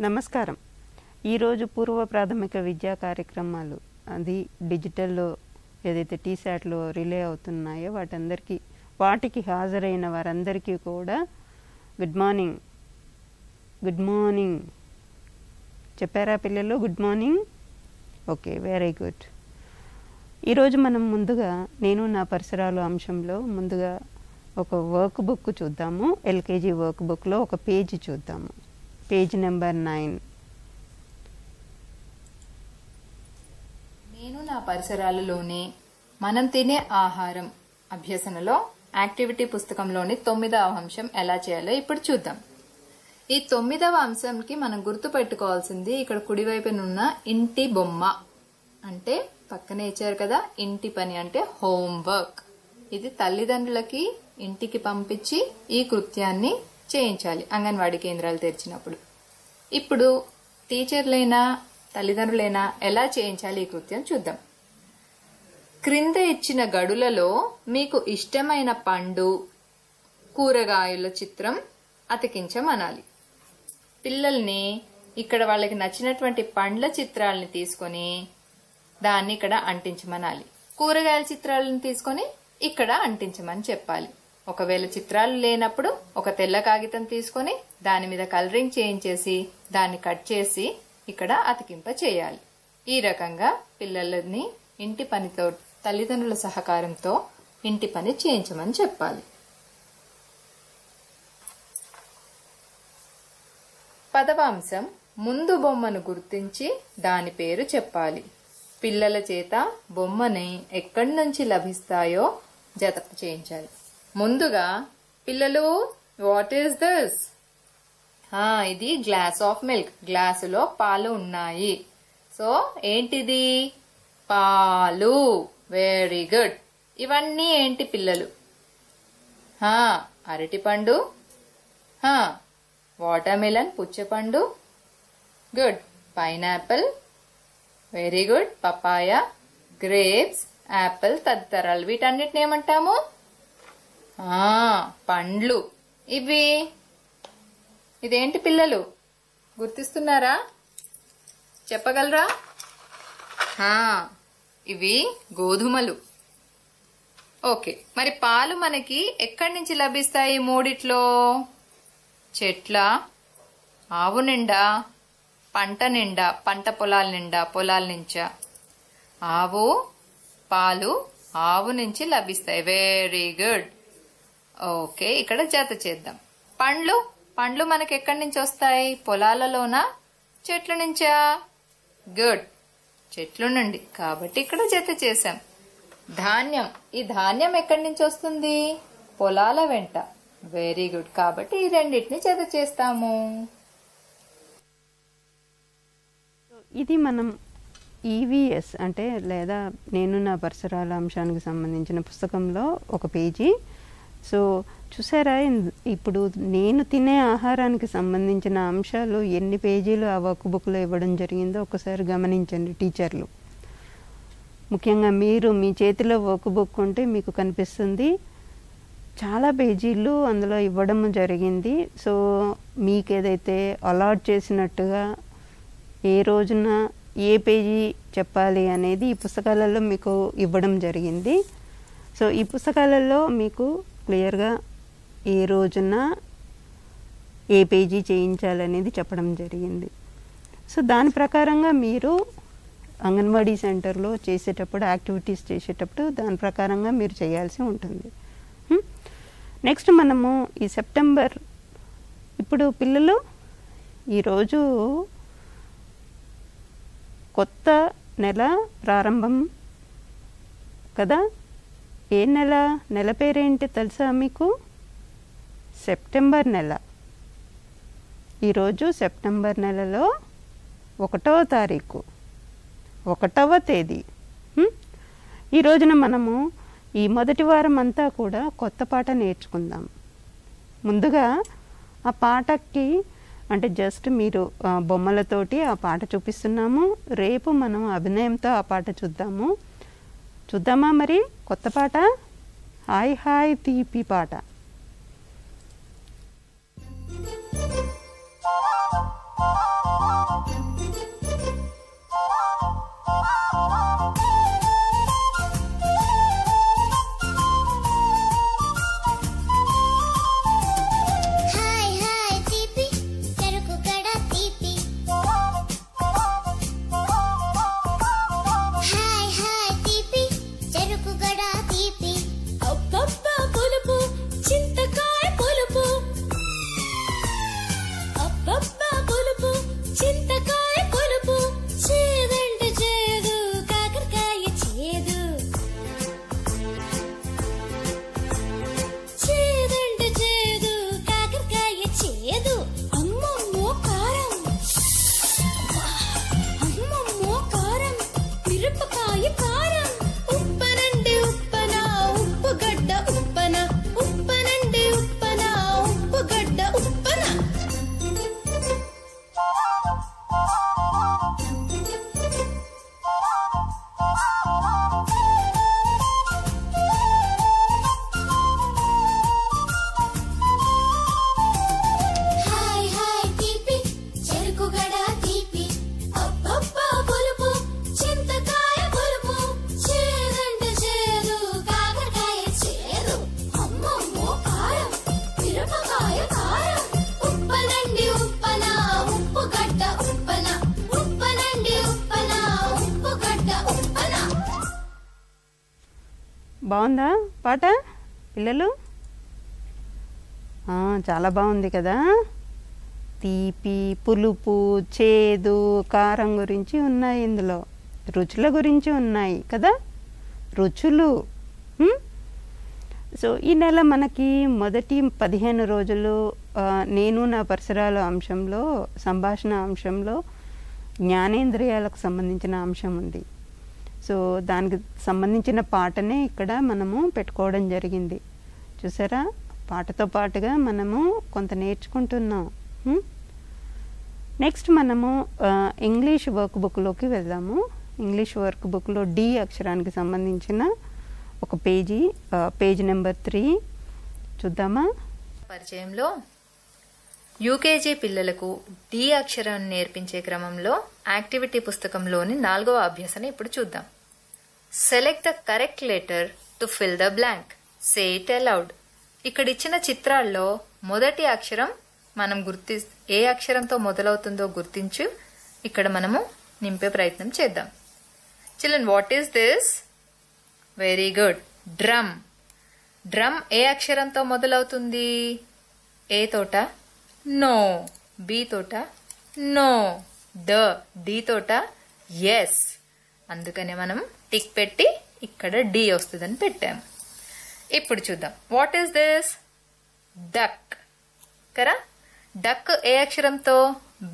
నమస్కారం. ఈరోజు పూర్వ ప్రాథమిక విద్యా కార్యక్రమాలు అది డిజిటల్లో ఏదైతే టీశాట్లో రిలే అవుతున్నాయో వాటికి హాజరైన వారందరికీ కూడా గుడ్ మార్నింగ్. గుడ్ మార్నింగ్ చెప్పారా పిల్లలు? Good morning. Okay, very good. ఈరోజు మనం ముందుగా నేను నా పరిసరాలు అంశంలో ముందుగా ఒక వర్క్ బుక్ చూద్దాము. ఎల్కేజీ వర్క్ బుక్లో ఒక పేజీ చూద్దాము. Page number 9. నేను నా పరిసరాలలోనే మనం తినే ఆహారం అభ్యసనలో యాక్టివిటీ పుస్తకంలోని 9వ అంశం ఎలా చేయాలో ఇప్పుడు చూద్దాం. ఈ 9వ అంశంకి మనం గుర్తు పెట్టుకోవాల్సింది ఇక్కడ కుడివైపునున్న ఇంటి బొమ్మ. అంటే పక్కనే ఇచ్చారు కదా, ఇంటి పని అంటే హోంవర్క్. ఇది తల్లిదండ్రులకి ఇంటికి పంపించి ఈ కృత్యాన్ని చేయించాలి అంగన్వాడీ కేంద్రాలు తెరిచినప్పుడు. ఇప్పుడు టీచర్లైనా తల్లిదండ్రులైనా ఎలా చేయించాలి ఈ కృత్యం చూద్దాం. క్రింద ఇచ్చిన గడులలో మీకు ఇష్టమైన పండు, కూరగాయల చిత్రం అతికించమనాలి. పిల్లల్ని ఇక్కడ వాళ్ళకి నచ్చినటువంటి పండ్ల చిత్రాలని తీసుకొని దాన్ని ఇక్కడ అంటించమనాలి. కూరగాయల చిత్రాలను తీసుకొని ఇక్కడ అంటించమని చెప్పాలి. ఒకవేళ చిత్రాలు లేనప్పుడు ఒక తెల్ల కాగితం తీసుకొని దాని మీద కలరింగ్ చేయించేసి దాన్ని కట్ చేసి ఇక్కడ అతికింప చేయాలి. ఈ రకంగా పిల్లలని ఇంటి పనితో తల్లిదండ్రుల సహకారంతో ఇంటి పని చేయించమని చెప్పాలి. 10వ అంశం ముందు బొమ్మను గుర్తించి దాని పేరు చెప్పాలి. పిల్లల చేత బొమ్మని ఎక్కడి నుంచి లభిస్తాయో జత చేయించాలి. ముందుగా పిల్లలు, వాట్ ఈస్ దిస్? ఇది గ్లాస్ ఆఫ్ మిల్క్. గ్లాసులో పాలు ఉన్నాయి. సో ఏంటిది? పాలు. Very good. ఇవన్నీ ఏంటి పిల్లలు? అరటిపండు, వాటర్మెలన్ పుచ్చపండు, good. Pineapple, very good. Papaya, grapes, apple తదితరాలు. వీటన్నిటిని ఏమంటాము? పండ్లు. ఇదేంటి పిల్లలు? గుర్తిస్తున్నారా? చెప్పగలరా? ఇవి గోధుమలు. ఓకే, మరి పాలు మనకి ఎక్కడి నుంచి లభిస్తాయి? మూడిట్లో చెట్ల, ఆవు నిండా, పంట నిండా, పంట పొలాల నిండా, పొలాల నుంచా? ఆవు పాలు ఆవు నుంచి లభిస్తాయి. Very good. ఓకే, ఇక్కడ జత చేద్దాం. పండ్లు మనకి ఎక్కడి నుంచి వస్తాయి? పొలాలలోనా, చెట్ల నుంచా? గుడ్, చెట్లు నుండి. కాబట్టి ఇక్కడ జత చేసాం. ఈ ధాన్యం ఎక్కడి నుంచి వస్తుంది? పొలాల వెంట. Very good. కాబట్టి ఈ రెండింటిని జత చేస్తాము. ఇది మనం ఈవీఎస్ అంటే లేదా నేను నా పరిసరాల అంశానికి సంబంధించిన పుస్తకంలో ఒక పేజీ. సో చూసారా, ఇప్పుడు నేను తినే ఆహారానికి సంబంధించిన అంశాలు ఎన్ని పేజీలు ఆ వర్క్ బుక్లో ఇవ్వడం జరిగిందో ఒకసారి గమనించండి టీచర్లు. ముఖ్యంగా మీరు మీ చేతిలో వర్క్ బుక్ ఉంటే మీకు కనిపిస్తుంది చాలా పేజీలు అందులో ఇవ్వడం జరిగింది. సో మీకు ఏదైతే అలాట్ చేసినట్టుగా ఏ రోజున ఏ పేజీ చెప్పాలి అనేది ఈ పుస్తకాలలో మీకు ఇవ్వడం జరిగింది. సో ఈ పుస్తకాలలో మీకు క్లియర్గా ఏ రోజున ఏ పేజీ చేయించాలనేది చెప్పడం జరిగింది. సో దాని ప్రకారంగా మీరు అంగన్వాడీ సెంటర్లో చేసేటప్పుడు, యాక్టివిటీస్ చేసేటప్పుడు దాని ప్రకారంగా మీరు చేయాల్సి ఉంటుంది. నెక్స్ట్ మనము ఈ సెప్టెంబర్, ఇప్పుడు పిల్లలు ఈరోజు కొత్త నెల ప్రారంభం కదా. ఏ నెల? నెల పేరేంటి తెలుసా మీకు? సెప్టెంబర్ నెల. ఈరోజు సెప్టెంబర్ నెలలో 1వ తారీఖు, 1వ తేదీ. ఈ రోజున మనము ఈ మొదటి వారం అంతా కూడా కొత్త పాట నేర్చుకుందాం. ముందుగా ఆ పాటకి అంటే జస్ట్ మీరు బొమ్మలతోటి ఆ పాట చూపిస్తున్నాము. రేపు మనం అభినయంతో ఆ పాట చూద్దామా? మరి కొత్త పాట హాయ్ హాయ్ తీపి పాట. బాగుందా పాట పిల్లలు? చాలా బాగుంది కదా. తీపి, పులుపు, చేదు, కారం గురించి ఉన్నాయి ఇందులో. రుచుల గురించి ఉన్నాయి కదా, రుచులు. సో ఈ నెల మనకి మొదటి 15 రోజులు నేను నా పరిసరాల అంశంలో, సంభాషణ అంశంలో జ్ఞానేంద్రియాలకు సంబంధించిన అంశం ఉంది. సో దానికి సంబంధించిన పాటనే ఇక్కడ మనము పెట్టుకోవడం జరిగింది. చూసారా, పాటతో పాటుగా మనము కొంత నేర్చుకుంటున్నాం. నెక్స్ట్ మనము ఇంగ్లీష్ వర్క్ బుక్లోకి వెళ్దాము. ఇంగ్లీష్ వర్క్ బుక్లో డి అక్షరానికి సంబంధించిన ఒక పేజీ నెంబర్ 3 చూద్దామా. పరిచయంలో యూకేజీ పిల్లలకు డి అక్షరాన్ని నేర్పించే క్రమంలో యాక్టివిటీ పుస్తకంలోని 4వ అభ్యాసన ఇప్పుడు చూద్దాం. Select the correct letter to fill the blank. Say it allowed. ఇక్కడ ఇచ్చిన చిత్రాల్లో మొదటి అక్షరం మనం ఏ అక్షరంతో మొదలవుతుందో గుర్తించు ఇక్కడ మనము నింపే ప్రయత్నం చేద్దాం. Children, what is this? Very good. Drum. Drum ఏ అక్షరంతో మొదలవుతుంది? ఏ తోట? నో. బి తోట? నో. డి తోట? ఎస్. అందుకనే మనం టిక్ పెట్టి ఇక్కడ డి వస్తుందని పెట్టాము. ఇప్పుడు చూద్దాం. What is this? డక్. కదా, డక్ ఏ అక్షరంతో?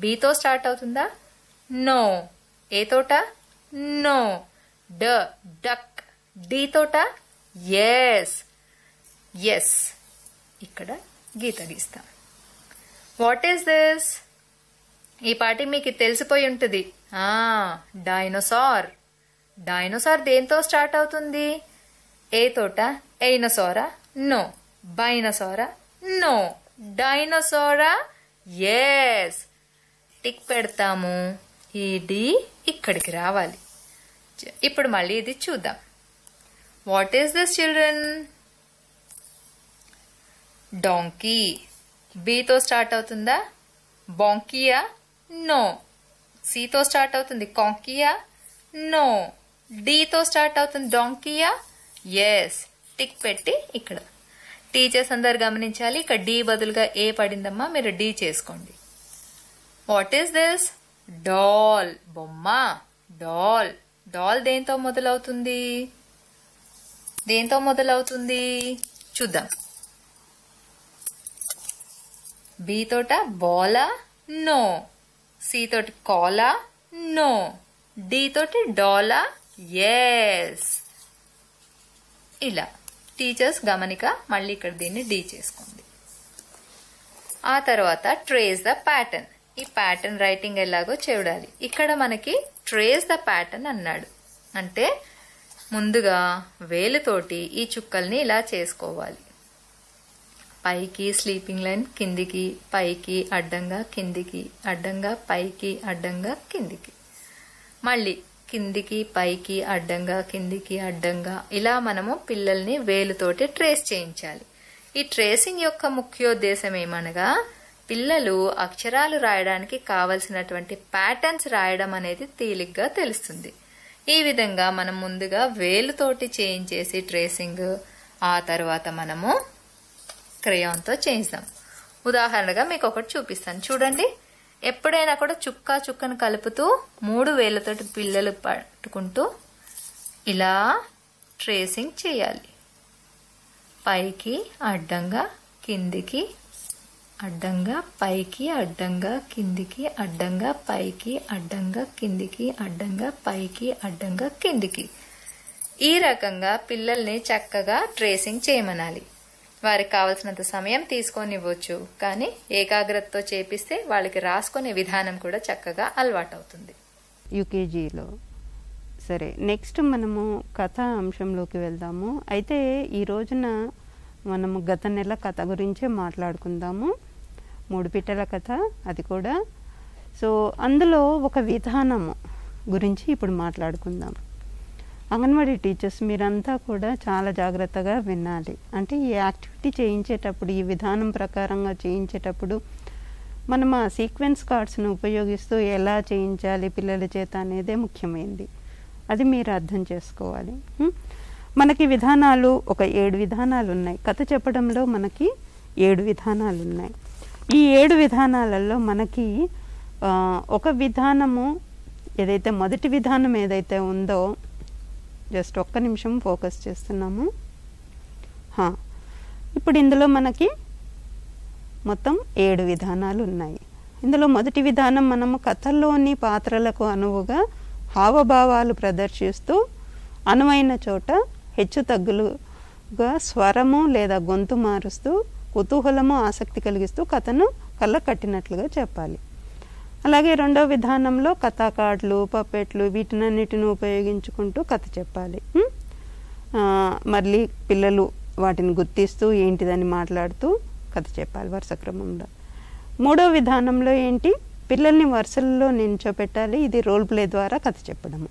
బితో స్టార్ట్ అవుతుందా? నో. ఏ తోట? నో. డక్. డి తోట? ఎస్. ఎస్. ఇక్కడ గీత గీస్తాం. What is this? ఈ పాటి మీకు తెలిసిపోయి ఉంటుంది. డైనోసార్. డైనోసార్ దేంతో స్టార్ట్ అవుతుంది? ఏ తోట? ఎయినోసారా? నో. బైనోసారా? నో. డైనోసారా? ఎస్. టిక్ పెడతాము. ఈ డి ఇక్కడికి రావాలి. ఇప్పుడు మళ్ళీ ఇది చూద్దాం. What is this children? Donkey. బితో స్టార్ట్ అవుతుందా? బాంకియా? నో. సితో స్టార్ట్ అవుతుంది. కాంకియా? నో. డితో స్టార్ట్ అవుతుంది. డాంకియా? ఎస్. టిక్ పెట్టి ఇక్కడ. టీచర్స్ అందరు గమనించాలి, ఇక్కడ డి బదులుగా ఏ పడిందమ్మా, మీరు డి చేసుకోండి. What is this? డాల్. బొమ్మ. డాల్. డాల్ దేంతో మొదలవుతుంది? దేంతో మొదలవుతుంది చూద్దాం. బి తోట బాలా? నో. సి తోటి కాలా? నో. డి తోటి డాలా? ఎస్. ఇలా టీచర్స్ గమనిక. మళ్ళీ ఇక్కడ దీన్ని డి చేసుకోండి. ఆ తర్వాత ట్రేస్ ద ప్యాటర్న్. ఈ ప్యాటర్న్ రైటింగ్ ఎలాగో చూడాలి. ఇక్కడ మనకి ట్రేస్ ద ప్యాటర్న్ అన్నాడు. అంటే ముందుగా వేలుతోటి ఈ చుక్కల్ని ఇలా చేసుకోవాలి. పైకి స్లీపింగ్ లైన్, కిందికి పైకి అడ్డంగా, కిందికి అడ్డంగా, పైకి అడ్డంగా, కిందికి, మళ్ళీ కిందికి పైకి అడ్డంగా, కిందికి అడ్డంగా. ఇలా మనము పిల్లల్ని వేలుతోటి ట్రేస్ చేయించాలి. ఈ ట్రేసింగ్ యొక్క ముఖ్యోద్దేశం ఏమనగా పిల్లలు అక్షరాలు రాయడానికి కావలసినటువంటి ప్యాటర్న్స్ రాయడం అనేది తేలిగ్గా తెలుస్తుంది. ఈ విధంగా మనం ముందుగా వేలుతోటి చేయించేసి ట్రేసింగ్, ఆ తర్వాత మనము క్రేయాన్తో చేయిస్తాం. ఉదాహరణగా మీకు ఒకటి చూపిస్తాను చూడండి. ఎప్పుడైనా కూడా చుక్కను కలుపుతూ 3 వేలతోటి పిల్లలు పట్టుకుంటూ ఇలా ట్రేసింగ్ చేయాలి. పైకి అడ్డంగా, కిందికి అడ్డంగా, పైకి అడ్డంగా, కిందికి అడ్డంగా, పైకి అడ్డంగా, కిందికి అడ్డంగా, పైకి అడ్డంగా, కిందికి. ఈ రకంగా పిల్లల్ని చక్కగా ట్రేసింగ్ చేయమనాలి. వారికి కావలసినంత సమయం తీసుకొని ఇవ్వచ్చు, కానీ ఏకాగ్రతతో చేపిస్తే వాళ్ళకి రాసుకునే విధానం కూడా చక్కగా అలవాటు అవుతుంది. యూకేజీలో సరే, నెక్స్ట్ మనము కథ అంశంలోకి వెళ్దాము. అయితే ఈ రోజున మనము గత నెల కథ గురించే మాట్లాడుకుందాము. 3 పిట్టల కథ అది కూడా. సో అందులో ఒక విధానము గురించి ఇప్పుడు మాట్లాడుకుందాం. అంగన్వాడీ టీచర్స్ మీరంతా కూడా చాలా జాగ్రత్తగా వినాలి. అంటే ఈ యాక్టివిటీ చేయించేటప్పుడు, ఈ విధానం ప్రకారంగా చేయించేటప్పుడు మనం ఆ సీక్వెన్స్ కార్డ్స్ను ఉపయోగిస్తూ ఎలా చేయించాలి పిల్లల చేత అనేదే ముఖ్యమైనది. అది మీరు అర్థం చేసుకోవాలి. మనకి విధానాలు ఒక 7 విధానాలు ఉన్నాయి. కథ చెప్పడంలో మనకి 7 విధానాలు ఉన్నాయి. ఈ 7 విధానాలలో మనకి ఒక విధానము ఏదైతే మొదటి విధానం ఏదైతే ఉందో, జస్ట్ ఒక్క నిమిషం ఫోకస్ చేస్తున్నాము. ఇప్పుడు ఇందులో మనకి మొత్తం 7 విధానాలు ఉన్నాయి. ఇందులో మొదటి విధానం మనము కథల్లోని పాత్రలకు అనువుగా హావభావాలు ప్రదర్శిస్తూ అనువైన చోట హెచ్చు తగ్గులుగా స్వరము లేదా గొంతు మారుస్తూ కుతూహలము ఆసక్తి కలిగిస్తూ కథను కళ్ళ కట్టినట్లుగా చెప్పాలి. అలాగే రెండవ విధానంలో కథా కార్డులు, పప్పెట్లు వీటినన్నిటిని ఉపయోగించుకుంటూ కథ చెప్పాలి. మళ్ళీ పిల్లలు వాటిని గుర్తిస్తూ ఏంటిదని మాట్లాడుతూ కథ చెప్పాలి వరుస క్రమంలో. మూడవ విధానంలో ఏంటి, పిల్లల్ని వరుసల్లో నిల్చోపెట్టాలి. ఇది రోల్ ప్లే ద్వారా కథ చెప్పడము.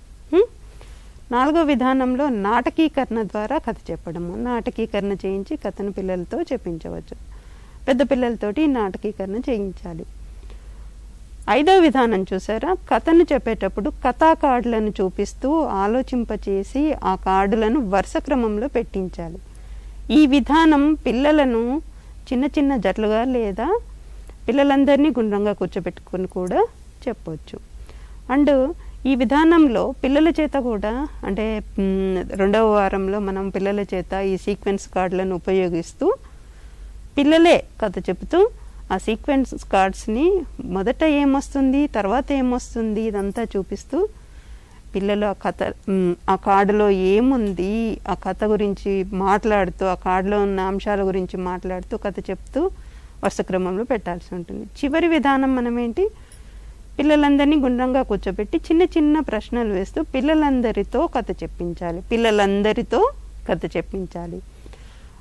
నాలుగో విధానంలో నాటకీకరణ ద్వారా కథ చెప్పడము. నాటకీకరణ చేయించి కథను పిల్లలతో చెప్పించవచ్చు. పెద్ద పిల్లలతోటి నాటకీకరణ చేయించాలి. ఐదవ విధానం చూసారా, కథను చెప్పేటప్పుడు కథా కార్డులను చూపిస్తూ ఆలోచింపచేసి ఆ కార్డులను వరుస క్రమంలో పెట్టించాలి. ఈ విధానం పిల్లలను చిన్న చిన్న జట్లుగా లేదా పిల్లలందరినీ గుండ్రంగా కూర్చోబెట్టుకుని కూడా చెప్పవచ్చు. అండ్ ఈ విధానంలో పిల్లల చేత కూడా, అంటే రెండవ వారంలో మనం పిల్లల చేత ఈ సీక్వెన్స్ కార్డులను ఉపయోగిస్తూ పిల్లలే కథ చెబుతూ ఆ సీక్వెన్స్ కార్డ్స్ని మొదట ఏమొస్తుంది, తర్వాత ఏమొస్తుంది ఇదంతా చూపిస్తూ పిల్లలు ఆ కథ, ఆ కార్డులో ఏముంది ఆ కథ గురించి మాట్లాడుతూ, ఆ కార్డులో ఉన్న అంశాల గురించి మాట్లాడుతూ కథ చెప్తూ వరుస క్రమంలో పెట్టాల్సి ఉంటుంది. చివరి విధానం మనం ఏంటి, పిల్లలందరినీ గుండ్రంగా కూర్చోబెట్టి చిన్న చిన్న ప్రశ్నలు వేస్తూ పిల్లలందరితో కథ చెప్పించాలి.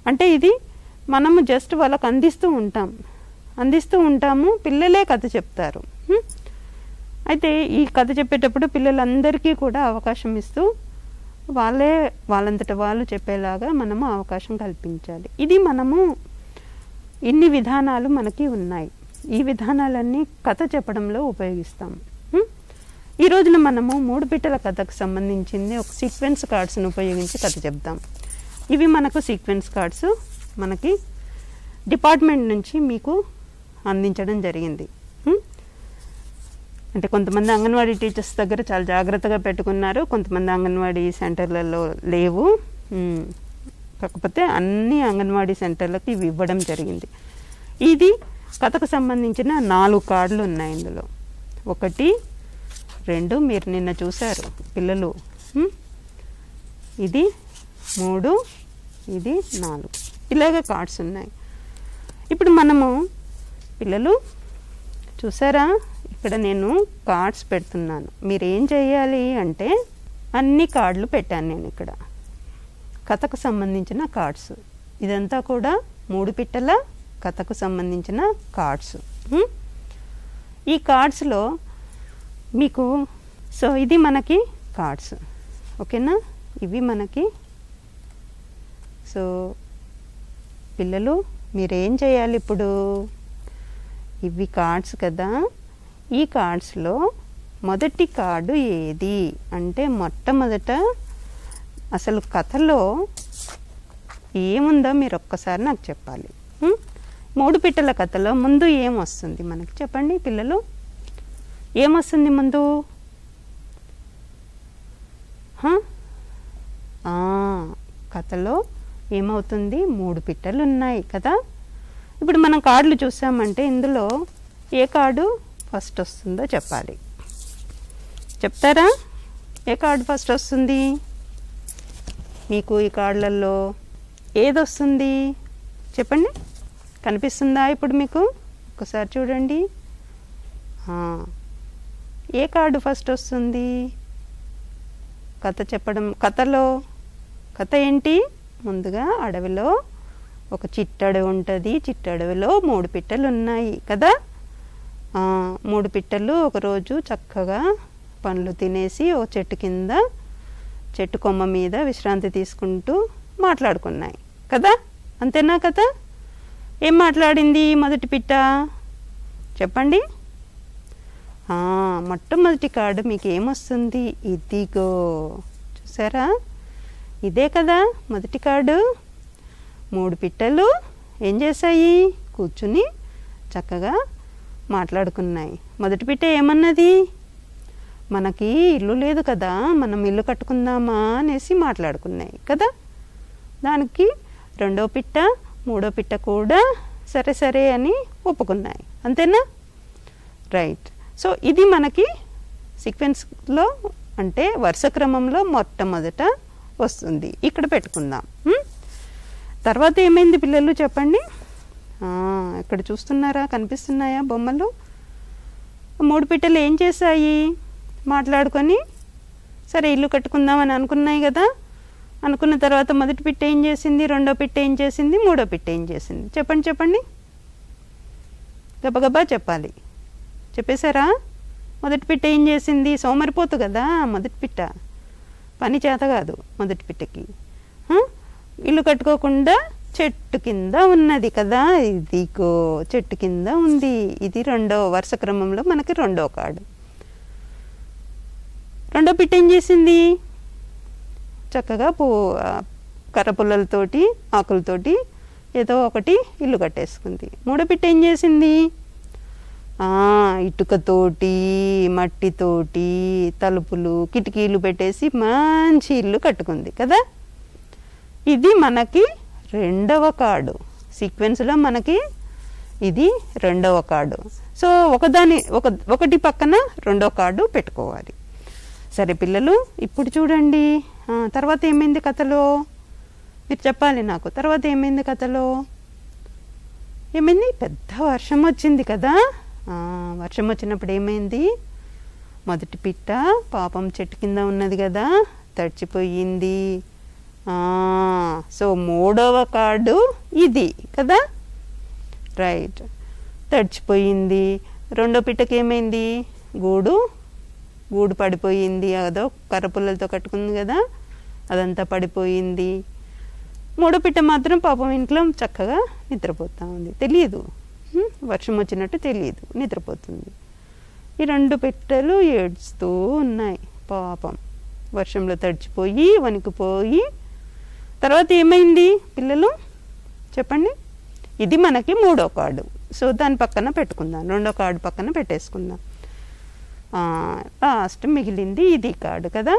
అంటే ఇది మనము జస్ట్ వాళ్ళకు అందిస్తూ ఉంటాము, పిల్లలే కథ చెప్తారు. అయితే ఈ కథ చెప్పేటప్పుడు పిల్లలందరికీ కూడా అవకాశం ఇస్తూ వాళ్ళంతట వాళ్ళు చెప్పేలాగా మనము అవకాశం కల్పించాలి. ఇది మనము ఇన్ని విధానాలు మనకి ఉన్నాయి. ఈ విధానాలన్నీ కథ చెప్పడంలో ఉపయోగిస్తాము. ఈ రోజున మనము 3 పిట్టల కథకు సంబంధించింది ఒక సీక్వెన్స్ కార్డ్స్ను ఉపయోగించి కథ చెప్తాం. ఇవి మనకు సీక్వెన్స్ కార్డ్స్ మనకి డిపార్ట్మెంట్ నుంచి మీకు అందించడం జరిగింది. అంటే కొంతమంది అంగన్వాడీ టీచర్స్ దగ్గర చాలా జాగ్రత్తగా పెట్టుకున్నారు, కొంతమంది అంగన్వాడీ సెంటర్లలో లేవు. కాకపోతే అన్ని అంగన్వాడీ సెంటర్లకు ఇవి ఇవ్వడం జరిగింది. ఇది కథకు సంబంధించిన 4 కార్డులు ఉన్నాయి ఇందులో. 1, 2 మీరు నిన్న చూశారు పిల్లలు, ఇది 3, ఇది 4, ఇలాగే కార్డ్స్ ఉన్నాయి. ఇప్పుడు మనము పిల్లలు చూసారా, ఇక్కడ నేను కార్డ్స్ పెడుతున్నాను. మీరు ఏం చేయాలి అంటే అన్ని కార్డులు పెట్టాను నేను ఇక్కడ, కథకు సంబంధించిన కార్డ్స్. ఇదంతా కూడా 3 పిట్టల కథకు సంబంధించిన కార్డ్స్. ఈ కార్డ్స్లో మీకు ఇది మనకి కార్డ్స్, ఓకేనా, ఇవి మనకి. పిల్లలు మీరేం చేయాలి ఇప్పుడు, ఇవి కార్డ్స్ కదా, ఈ కార్డ్స్లో మొదటి కార్డు ఏది అంటే మొట్టమొదట అసలు కథలో ఏముందో మీరు ఒక్కసారి నాకు చెప్పాలి. 3 పిట్టల కథలో ముందు ఏమొస్తుంది మనకి చెప్పండి పిల్లలు, ఏమొస్తుంది ముందు? కథలో ఏమవుతుంది, 3 పిట్టలు ఉన్నాయి కదా. ఇప్పుడు మనం కార్డులు చూసామంటే ఇందులో ఏ కార్డు ఫస్ట్ వస్తుందో చెప్పాలి. చెప్తారా, ఏ కార్డు ఫస్ట్ వస్తుంది మీకు? ఈ కార్డులలో ఏది వస్తుంది చెప్పండి, కనిపిస్తుందా ఇప్పుడు మీకు? ఒకసారి చూడండి, ఏ కార్డు ఫస్ట్ వస్తుంది? కథ చెప్పడం, కథలో కథ ఏంటి, ముందుగా అడవిలో ఒక చిట్టడవి ఉంటుంది, చిట్టడవిలో 3 పిట్టలు ఉన్నాయి కదా. 3 పిట్టలు ఒకరోజు చక్కగా పండ్లు తినేసి ఓ చెట్టు కింద, చెట్టు కొమ్మ మీద విశ్రాంతి తీసుకుంటూ మాట్లాడుకున్నాయి కదా. అంతేనా కదా? ఏం మాట్లాడింది మొదటి పిట్ట చెప్పండి? మొట్టమొదటి కార్డు మీకు ఏమొస్తుంది, ఇదిగో చూసారా, ఇదే కదా మొదటి కార్డు. 3 పిట్టలు ఏం చేశాయి? కూర్చుని చక్కగా మాట్లాడుకున్నాయి. మొదటి పిట్ట ఏమన్నది? మనకి ఇల్లు లేదు కదా, మనం ఇల్లు కట్టుకుందామా అనేసి మాట్లాడుకున్నాయి కదా. దానికి రెండో పిట్ట మూడో పిట్ట కూడా సరే సరే అని ఒప్పుకున్నాయి. అంతేనా? రైట్. సో ఇది మనకి సీక్వెన్స్లో అంటే వరుస క్రమంలో మొట్టమొదట వస్తుంది. ఇక్కడ పెట్టుకుందాం. తర్వాత ఏమైంది పిల్లలు చెప్పండి? ఇక్కడ చూస్తున్నారా, కనిపిస్తున్నాయా బొమ్మలు? 3 పిట్టలు ఏం చేశాయి? మాట్లాడుకొని సరే ఇల్లు కట్టుకుందామని అనుకున్నాయి కదా. అనుకున్న తర్వాత మొదటి పిట్ట ఏం చేసింది? రెండో పిట్ట ఏం చేసింది? మూడో పిట్ట ఏం చేసింది? చెప్పండి చెప్పండి, గబగబా చెప్పాలి. చెప్పేశారా? మొదటి పిట్ట ఏం చేసింది? సోమరిపోతు కదా మొదటి పిట్ట, పని చేత కాదు మొదటి పిట్టకి. ఇల్లు కట్టుకోకుండా చెట్టు కింద ఉన్నది కదా, ఇదిగో చెట్టు కింద ఉంది. ఇది రెండో వరుస క్రమంలో మనకి రెండో కార్డు. రెండో పిట్ట ఏం చేసింది? చక్కగా కర్రపుల్లలతోటి ఆకులతోటి ఏదో ఒకటి ఇల్లు కట్టేసుకుంది. మూడో పిట్ట ఏం చేసింది? ఇటుకతోటి మట్టితోటి తలుపులు కిటికీలు పెట్టేసి మంచి ఇల్లు కట్టుకుంది కదా. ఇది మనకి రెండవ కార్డు. సీక్వెన్స్లో మనకి ఇది రెండవ కార్డు. సో ఒకటి పక్కన రెండో కార్డు పెట్టుకోవాలి. సరే పిల్లలు, ఇప్పుడు చూడండి తర్వాత ఏమైంది కథలో? మీరు చెప్పాలి నాకు. తర్వాత ఏమైంది కథలో? ఏమైంది? పెద్ద వర్షం వచ్చింది కదా. వర్షం వచ్చినప్పుడు ఏమైంది? మొదటి పిట్ట పాపం చెట్టు కింద ఉన్నది కదా, తడిచిపోయింది. సో మూడవ కార్డు ఇది కదా. రైట్, తడిచిపోయింది. రెండో పిట్టకి ఏమైంది? గూడు పడిపోయింది. అదో కర్రపుల్లలతో కట్టుకుంది కదా, అదంతా పడిపోయింది. మూడో పిట్ట మాత్రం పాపం ఇంట్లో చక్కగా నిద్రపోతూ ఉంది. తెలియదు, వర్షం వచ్చినట్టు తెలియదు, నిద్రపోతుంది. ఈ 2 పిట్టలు ఏడుస్తూ ఉన్నాయి పాపం, వర్షంలో తడిచిపోయి వణికిపోయి. తర్వాత ఏమైంది పిల్లలు చెప్పండి? ఇది మనకి మూడో కార్డు. సో దాని పక్కన పెట్టుకుందాం, రెండో కార్డు పక్కన పెట్టేసుకుందాం. లాస్ట్ మిగిలింది ఇది కార్డు కదా.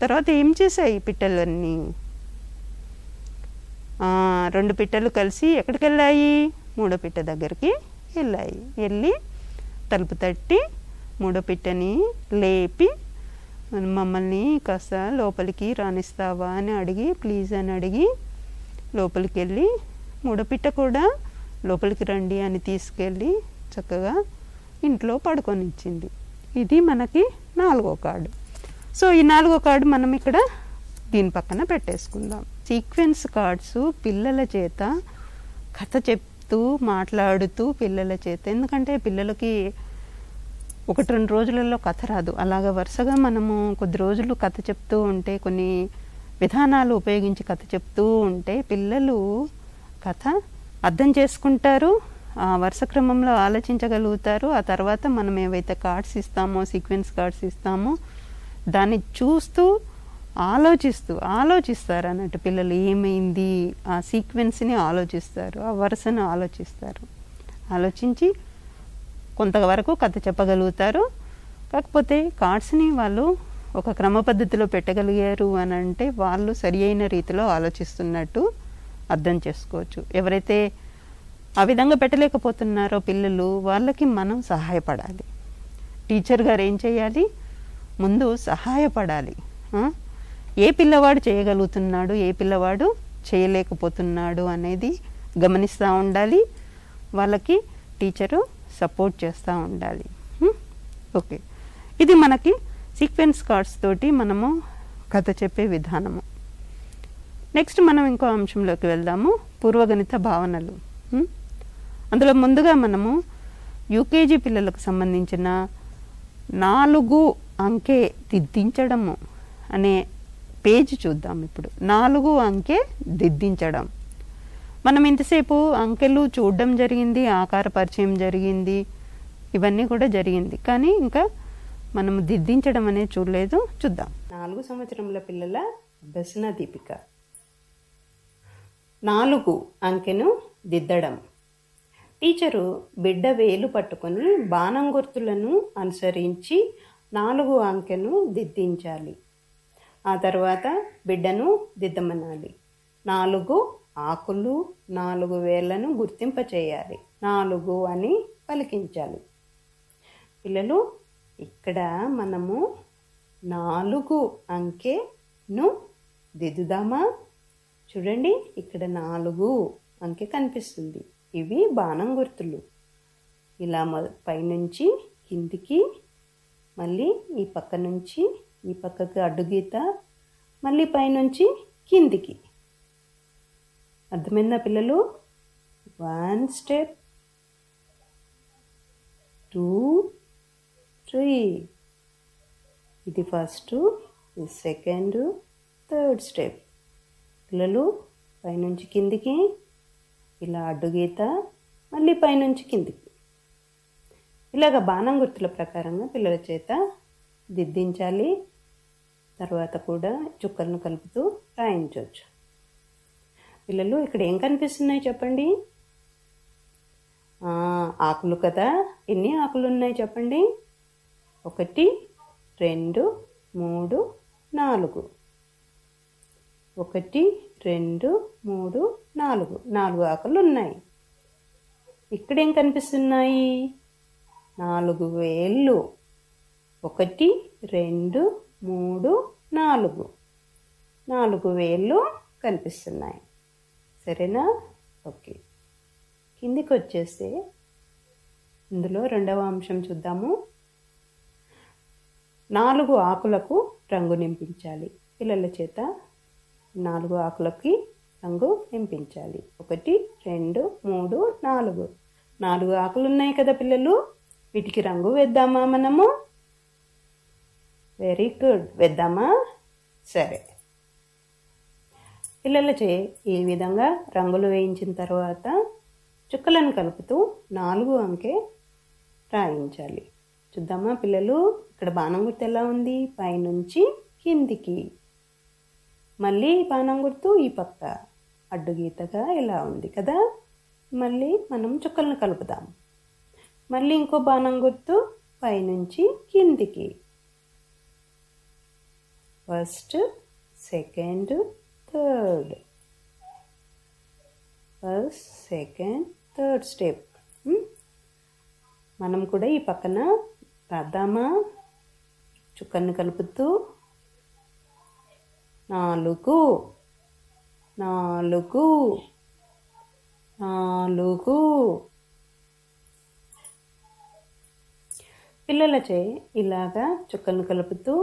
తర్వాత ఏం చేశాయి పిట్టలన్నీ? 2 పిట్టలు కలిసి ఎక్కడికి వెళ్ళాయి? మూడో పిట్ట దగ్గరికి వెళ్ళాయి. వెళ్ళి తలుపు తట్టి మూడో పిట్టని లేపి, మమ్మల్ని కాస్త లోపలికి రానిస్తావా అని అడిగి, ప్లీజ్ అని అడిగి లోపలికి వెళ్ళి, మూడో పిట్ట కూడా లోపలికి రండి అని తీసుకెళ్ళి చక్కగా ఇంట్లో పడుకొని ఇచ్చింది. ఇది మనకి 4వ కార్డు. సో ఈ 4వ కార్డు మనం ఇక్కడ దీని పక్కన పెట్టేసుకుందాం. సీక్వెన్స్ కార్డ్స్ పిల్లల చేత కథ చెప్తూ మాట్లాడుతూ పిల్లల చేత, ఎందుకంటే పిల్లలకి 1-2 రోజులలో కథ రాదు. అలాగా వరుసగా మనము కొద్ది రోజులు కథ చెప్తూ ఉంటే, కొన్ని విధానాలు ఉపయోగించి కథ చెప్తూ ఉంటే పిల్లలు కథ అర్థం చేసుకుంటారు, వరుస క్రమంలో ఆలోచించగలుగుతారు. ఆ తర్వాత మనం ఏవైతే కార్డ్స్ ఇస్తామో, సీక్వెన్స్ కార్డ్స్ ఇస్తామో, దాన్ని చూస్తూ ఆలోచిస్తారు అన్నట్టు. పిల్లలు ఏమైంది ఆ సీక్వెన్స్ని ఆలోచిస్తారు, ఆ వరుసను ఆలోచిస్తారు. ఆలోచించి కొంతవరకు కథ చెప్పగలుగుతారు. కాకపోతే కార్డ్స్ని వాళ్ళు ఒక క్రమ పద్ధతిలో పెట్టగలిగారు అని అంటే వాళ్ళు సరి అయిన రీతిలో ఆలోచిస్తున్నట్టు అర్థం చేసుకోవచ్చు. ఎవరైతే ఆ విధంగా పెట్టలేకపోతున్నారో పిల్లలు, వాళ్ళకి మనం సహాయపడాలి. టీచర్ గారు ఏం చేయాలి? ముందు సహాయపడాలి. ఏ పిల్లవాడు చేయగలుగుతున్నాడు, ఏ పిల్లవాడు చేయలేకపోతున్నాడు అనేది గమనిస్తూ ఉండాలి. వాళ్ళకి టీచరు సపోర్ట్ చేస్తూ ఉండాలి. ఓకే, ఇది మనకి సీక్వెన్స్ కార్డ్స్ తోటి మనము కథ చెప్పే విధానము. నెక్స్ట్ మనం ఇంకో అంశంలోకి వెళ్దాము, పూర్వగణిత భావనలు. అందులో ముందుగా మనము యూకేజీ పిల్లలకు సంబంధించిన 4 అంకె దిద్దించడము అనే పేజ్ చూద్దాం. ఇప్పుడు 4 అంకె దిద్దించడం. మనం ఇంతసేపు అంకెలు చూడడం జరిగింది, ఆకార పరిచయం జరిగింది, ఇవన్నీ కూడా జరిగింది. కానీ ఇంకా మనము దిద్దించడం అనేది చూడలేదు. చూద్దాం. 4 సంవత్సరముల పిల్లల అభ్యసన దీపిక. 4 అంకెను దిద్దడం. టీచరు బిడ్డ వేలు పట్టుకొని బాణం గుర్తులను అనుసరించి 4 అంకెను దిద్దించాలి. ఆ తర్వాత బిడ్డను దిద్దమనాలి. 4 ఆకులు 4 వేళ్లను గుర్తింపచేయాలి. 4 అని పలికించాలి. పిల్లలు, ఇక్కడ మనము 4 అంకెను దిద్దుదామా? చూడండి, ఇక్కడ 4 అంకె కనిపిస్తుంది. ఇవి బాణం గుర్తులు. ఇలా పైనుంచి కిందికి, మళ్ళీ ఈ పక్క నుంచి ఈ పక్కకి అడ్డుగీత, మళ్ళీ పైనుంచి కిందికి. అర్థమైందా పిల్లలు? 1 స్టెప్, 2, 3. ఇది ఫస్ట్, ఇది సెకండ్, థర్డ్ స్టెప్. పిల్లలు, పైనుంచి కిందికి ఇలా అడ్డుగీత, మళ్ళీ పైనుంచి కిందికి. ఇలాగ బాణం గుర్తుల ప్రకారంగా పిల్లల చేత దిద్దించాలి. తర్వాత కూడా చుక్కలను కలుపుతూ రాయించవచ్చు. పిల్లలు, ఇక్కడ ఏం కనిపిస్తున్నాయి చెప్పండి? ఆకులు కదా. ఎన్ని ఆకులు ఉన్నాయి చెప్పండి? 1, 2, 3, 4. 1, 2, 3, 4. 4 ఆకులు ఉన్నాయి. ఇక్కడేం కనిపిస్తున్నాయి? 4 వేళ్ళు. 1, 2, 3, 4. 4 వేళ్ళు కనిపిస్తున్నాయి. సరేనా? ఓకే. కిందికి వచ్చేస్తే ఇందులో రెండవ అంశం చూద్దాము. 4 ఆకులకు రంగు నింపించాలి. పిల్లల చేత 4 ఆకులకి రంగు నింపించాలి. 1, 2, 3, 4. 4 ఆకులు ఉన్నాయి కదా పిల్లలు. వీటికి రంగు వేద్దామా మనము? Very good. వేద్దామా? సరే. పిల్లలచే ఈ విధంగా రంగులు వేయించిన తర్వాత చుక్కలను కలుపుతూ 4 అంకె రాయించాలి. చూద్దామా పిల్లలు? ఇక్కడ బాణం గుర్తు ఎలా ఉంది? పైనుంచి కిందికి. మళ్ళీ బాణం గుర్తు ఈ పక్క అడ్డుగీతగా ఇలా ఉంది కదా. మళ్ళీ మనం చుక్కలను కలుపుదాం. మళ్ళీ ఇంకో బాణం గుర్తు పైనుంచి కిందికి. First, second, third. First, second, third step. మనం కూడా ఈ పక్కన రాద్దామా? చుక్కను కలుపుతూ 4, 4, 4. పిల్లలచే ఇలాగా చుక్కను కలుపుతూ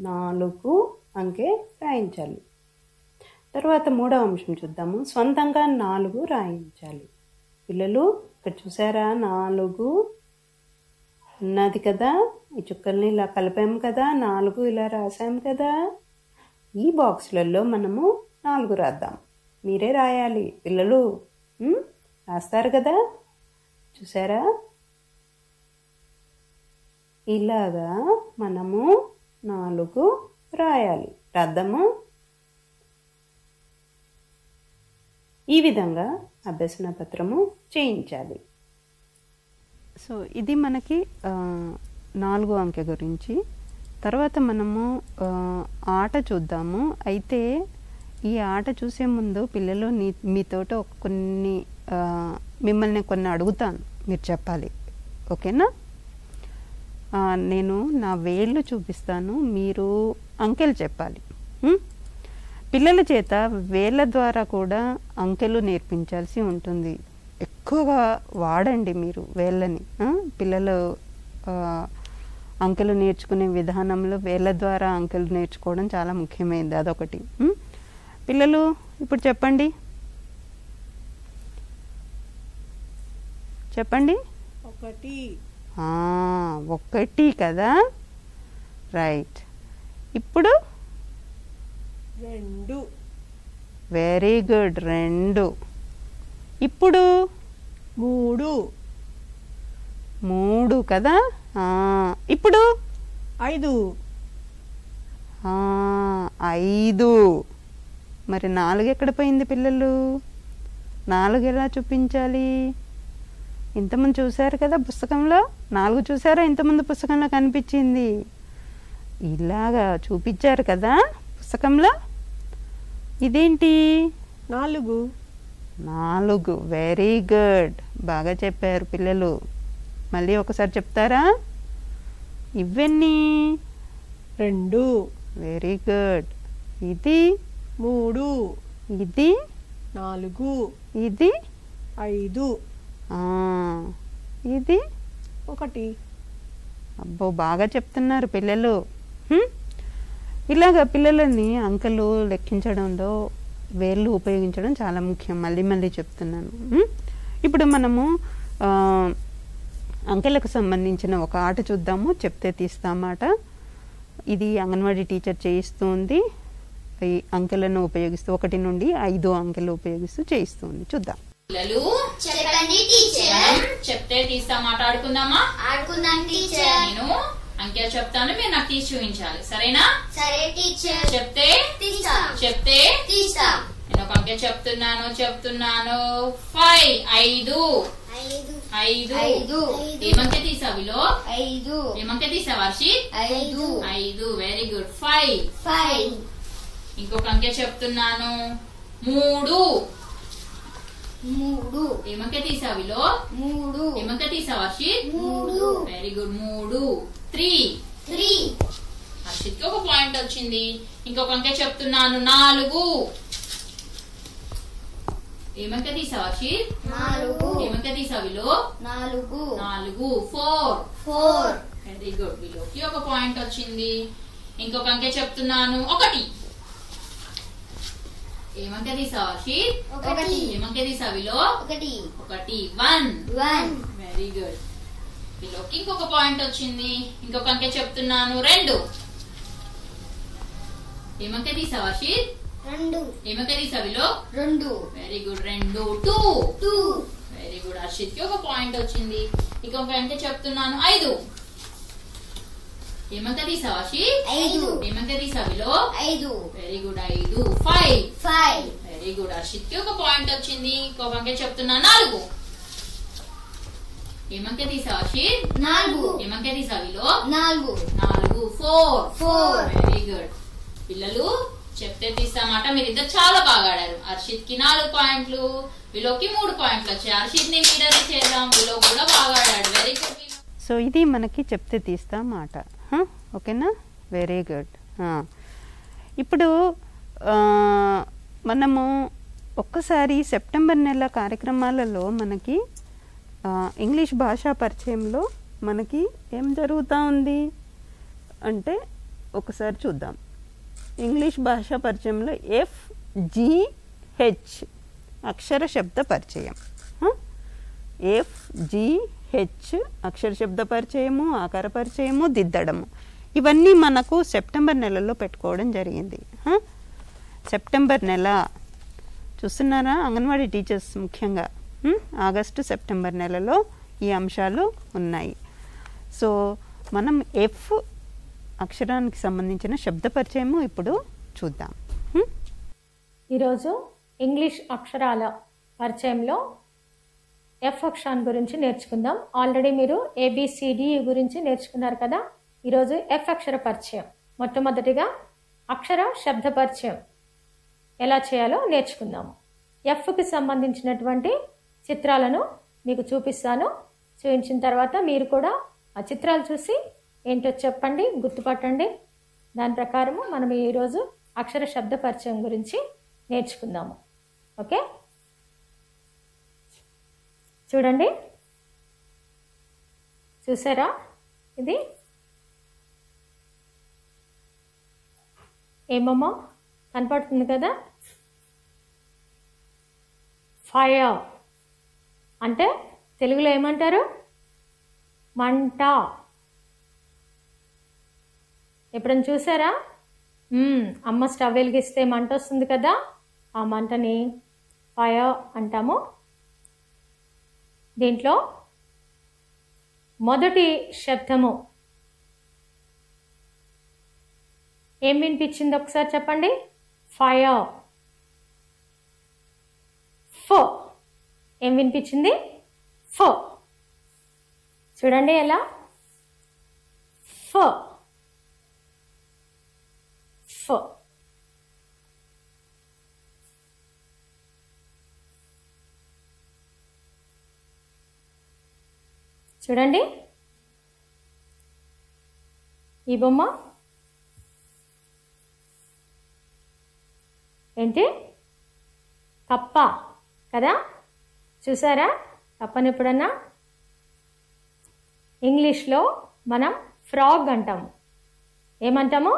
4 అంకె రాయించాలి. తర్వాత మూడవ అంశం చూద్దాము. స్వంతంగా 4 రాయించాలి. పిల్లలు, ఇక్కడ చూసారా? 4 ఉన్నది కదా. ఈ చుక్కల్ని ఇలా కలిపాము కదా. 4 ఇలా రాసాము కదా. ఈ బాక్సులలో మనము 4 రాద్దాం. మీరే రాయాలి పిల్లలు. రాస్తారు కదా. చూసారా? ఇలాగా మనము 4 రాయాలి. రాద్దాము. ఈ విధంగా అభ్యసన పత్రము చేయించాలి. సో ఇది మనకి 4 అంకె గురించి. తర్వాత మనము ఆట చూద్దాము. అయితే ఈ ఆట చూసే ముందు పిల్లలు మీతోటి మిమ్మల్ని కొన్ని అడుగుతాను, మీరు చెప్పాలి. ఓకేనా? నేను నా వేళ్ళు చూపిస్తాను, మీరు అంకెలు చెప్పాలి. పిల్లల చేత వేళ్ళ ద్వారా కూడా అంకెలు నేర్పించాల్సి ఉంటుంది. ఎక్కువగా వాడండి మీరు వేళ్ళని. పిల్లలు అంకెలు నేర్చుకునే విధానంలో వేళ్ళ ద్వారా అంకెలు నేర్చుకోవడం చాలా ముఖ్యమైనది. అదొకటి. పిల్లలు ఇప్పుడు చెప్పండి. 1 కదా. రైట్. ఇప్పుడు 2. Very good. 2. ఇప్పుడు 3 కదా. ఇప్పుడు 5. 5. మరి 4 ఎక్కడ పోయింది పిల్లలు? 4 ఎలా చూపించాలి? ఇంతకుముందు చూశారు కదా పుస్తకంలో, 4 చూసారా? ఇంతకుముందు పుస్తకంలో కనిపించింది, ఇలాగా చూపించారు కదా పుస్తకంలో. ఇదేంటి? 4. వెరీ గుడ్, బాగా చెప్పారు పిల్లలు. మళ్ళీ ఒకసారి చెప్తారా? ఇవన్నీ 2. Very good. ఇది 3. ఇది 4. ఇది 5. ఇది 1. అబ్బో, బాగా చెప్తున్నారు పిల్లలు. ఇలాగ పిల్లలని అంకెలు లెక్కించడంలో వేళ్ళు ఉపయోగించడం చాలా ముఖ్యం. మళ్ళీ చెప్తున్నాను. ఇప్పుడు మనము అంకెలకు సంబంధించిన ఒక ఆట చూద్దాము. చెప్తే తీస్తామాట. ఇది అంగన్వాడీ టీచర్ చేయిస్తుంది. ఈ అంకెలను ఉపయోగిస్తూ 1 నుండి 5 అంకెలు ఉపయోగిస్తూ చేయిస్తుంది. చూద్దాం. పిల్లలు చెప్పండి టీచర్. చెప్తే తీస్తా మాట ఆడుకుందామా? ఆడుకుందాం టీచర్. నేను అంకెలు చెప్తాను, మీరు నాకు తీసి చూపించాలి. సరేనా? సరే టీచర్. చెప్తే తీస్తాం. చెప్తే తీస్తాం. నేను ఒక అంకె చెప్తున్నాను 5. 5. 5. ఏమంకె తీసావిలో? 5. ఏమంకె తీసావు వర్షిత్? 5. 5. Very good. 5. 5. ఇంకొక అంకె చెప్తున్నాను 3. 3. ఏమంకె తీసావిలో? 3. ఏమంకె తీసావు వర్షిత్? 3. Very good. 3. 3. 3. హర్షిత్ కి ఒక పాయింట్ వచ్చింది. ఇంకొక అంకె చెప్తున్నాను 4. ఏమంకె తీసావు హర్షిత్? 4. ఏమంకె తీసావిలో? 4. 4. 4. 4. Very good. విలోకి ఒక పాయింట్ వచ్చింది. ఇంకొక అంకె చెప్తున్నాను 1. ఏమంకె తీసావు హర్షిత్? 1. ఏమంకె తీసావిలో? 1. 1. 1. Very good. విలోకి ఇంకొక పాయింట్ వచ్చింది. ఇంకొక అంకె చెప్తున్నాను 2. ఏమంకె తీసావు హర్షిత్? 2. ఏమంకె తీసావిలో? 2. Very good. 2. 2. 2. Very good. Harshit కి ఒక పాయింట్ వచ్చింది. ఇంకొక అంకె చెప్తున్నాను 5. ఏమంకె తీసావు హర్షిత్? 5. ఏమంకె తీసావిలో? 5. Very good. 5. 5. 5. Very good. Harshit కి ఒక పాయింట్ వచ్చింది. ఇంకొక అంకె చెప్తున్నా 4. ఏమంకె తీసావు హర్షిత్? 4. ఏమంకె తీసావిలో? 4. 4. 4. 4. Very good. పిల్లలు చెప్తే తీస్తామాట. మీరిద్దరు చాలా బాగా ఆడారు. హర్షిత్ కి 4 పాయింట్లు, విలోకి 3 పాయింట్లు వచ్చాయి. హర్షిత్ ని లీడర్ చేద్దాం. విలో కూడా బాగా ఆడాడు. Very good. సో ఇది మనకి చెప్తే తీస్తా మాట. ఓకేనా? Very good. ఇప్పుడు మనము ఒక్కసారి సెప్టెంబర్ నెల కార్యక్రమాలలో మనకి ఇంగ్లీష్ భాషా పరిచయంలో మనకి ఏం జరుగుతూ ఉంది అంటే ఒకసారి చూద్దాం. ఇంగ్లీష్ భాషా పరిచయంలో FGH అక్షర శబ్ద పరిచయం. FGH అక్షర శబ్ద పరిచయము, ఆకార పరిచయము, దిద్దడము, ఇవన్నీ మనకు సెప్టెంబర్ నెలలో పెట్టుకోవడం జరిగింది. సెప్టెంబర్ నెల చూస్తున్నారా అంగన్వాడీ టీచర్స్? ముఖ్యంగా ఆగస్టు సెప్టెంబర్ నెలలో ఈ అంశాలు ఉన్నాయి. సో మనం F అక్షరానికి సంబంధించిన శబ్ద పరిచయము ఇప్పుడు చూద్దాం. ఈరోజు ఇంగ్లీష్ అక్షరాల పరిచయంలో F అక్షరాన్ని గురించి నేర్చుకుందాం. ఆల్రెడీ మీరు ABCD గురించి నేర్చుకున్నారు కదా. ఈరోజు F అక్షర పరిచయం. మొట్టమొదటిగా అక్షర శబ్ద పరిచయం ఎలా చేయాలో నేర్చుకుందాము. Fకి సంబంధించినటువంటి చిత్రాలను మీకు చూపిస్తాను. చూపించిన తర్వాత మీరు కూడా ఆ చిత్రాలు చూసి ఏంటో చెప్పండి, గుర్తుపట్టండి. దాని ప్రకారము మనం ఈరోజు అక్షర శబ్ద పరిచయం గురించి నేర్చుకుందాము. ఓకే, చూడండి. చూసారా? ఇది ఏమమ్మా కనపడుతుంది కదా. ఫైర్ అంటే తెలుగులో ఏమంటారు? మంట. ఎప్పుడైనా చూసారా? అమ్మ స్టవ్ వెలిగిస్తే మంట వస్తుంది కదా, ఆ మంటని ఫైర్ అంటాము. దీంట్లో మొదటి శబ్దము ఏం వినిపించింది ఒకసారి చెప్పండి. ఫైర్. వినిపించింది? ఫ. చూడండి ఎలా, ఫ ఫ. చూడండి ఈ బొమ్మ ఏంటి? కప్ప కదా. చూసారా కప్పని ఎప్పుడన్నా? ఇంగ్లీష్లో మనం ఫ్రాగ్ అంటాము. ఏమంటాము?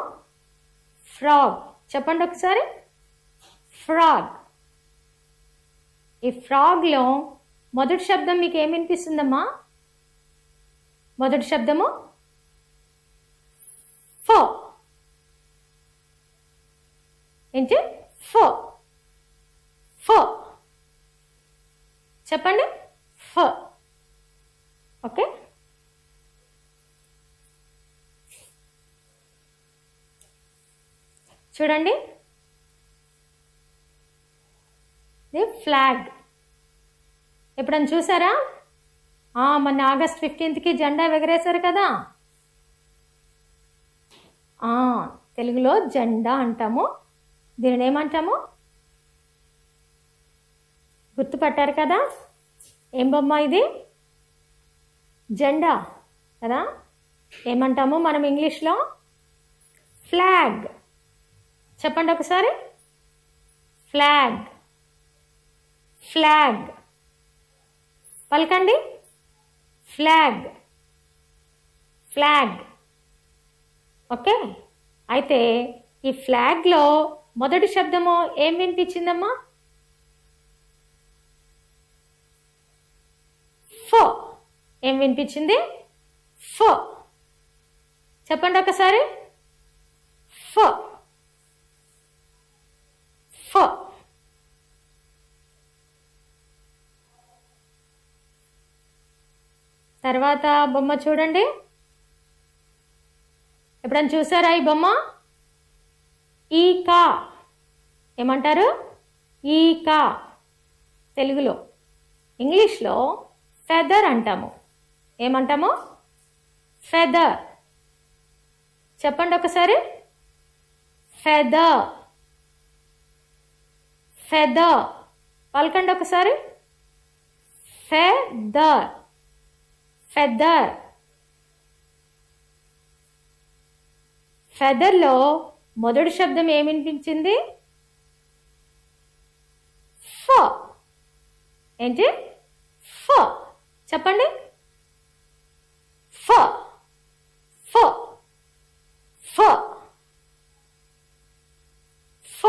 ఫ్రాగ్. చెప్పండి ఒకసారి, ఫ్రాగ్. ఈ ఫ్రాగ్లో మొదటి శబ్దం మీకు ఏమి వినిపిస్తుందమ్మా? మొదటి శబ్దము ఫ. ఏంటి? ఫ ఫ. చెప్పండి, ఫ. ఓకే. చూడండి ఇది ఫ్లాగ్. ఎప్పుడన్నా చూసారా? మొన్న ఆగస్ట్ 15కి జెండా ఎగరేశారు కదా. తెలుగులో జెండా అంటాము. దీనిని ఏమంటాము? గుర్తుపట్టారు కదా? ఏం బొమ్మ ఇది? జెండా కదా. ఏమంటాము మనం ఇంగ్లీష్లో? ఫ్లాగ్. చెప్పండి ఒకసారి, ఫ్లాగ్ ఫ్లాగ్. పలకండి, ఫ్లాగ్ ఫ్లాగ్. ఓకే. అయితే ఈ ఫ్లాగ్లో మొదటి శబ్దము ఏం వినిపించిందమ్మా? ఫ. ఏం వినిపించింది? ఫ. చెప్పండి ఒకసారి, ఫ ఫ. తర్వాత బొమ్మ చూడండి. ఎప్పుడైనా చూసారా ఈ బొమ్మ? ఈకా. ఏమంటారు? ఈకా తెలుగులో. ఇంగ్లీష్లో ఫెదర్ అంటాము. ఏమంటాము? ఫెదర్. చెప్పండి ఒకసారి, ఫెదర్ ఫెదర్. పలకండి ఒకసారి, ఫెదర్ ఫెదర్. ఫెదర్లో మొదటి శబ్దం ఏమి వినిపించింది? ఫ. ఏంటి? ఫ. చెప్పండి, ఫ ఫ ఫ ఫ.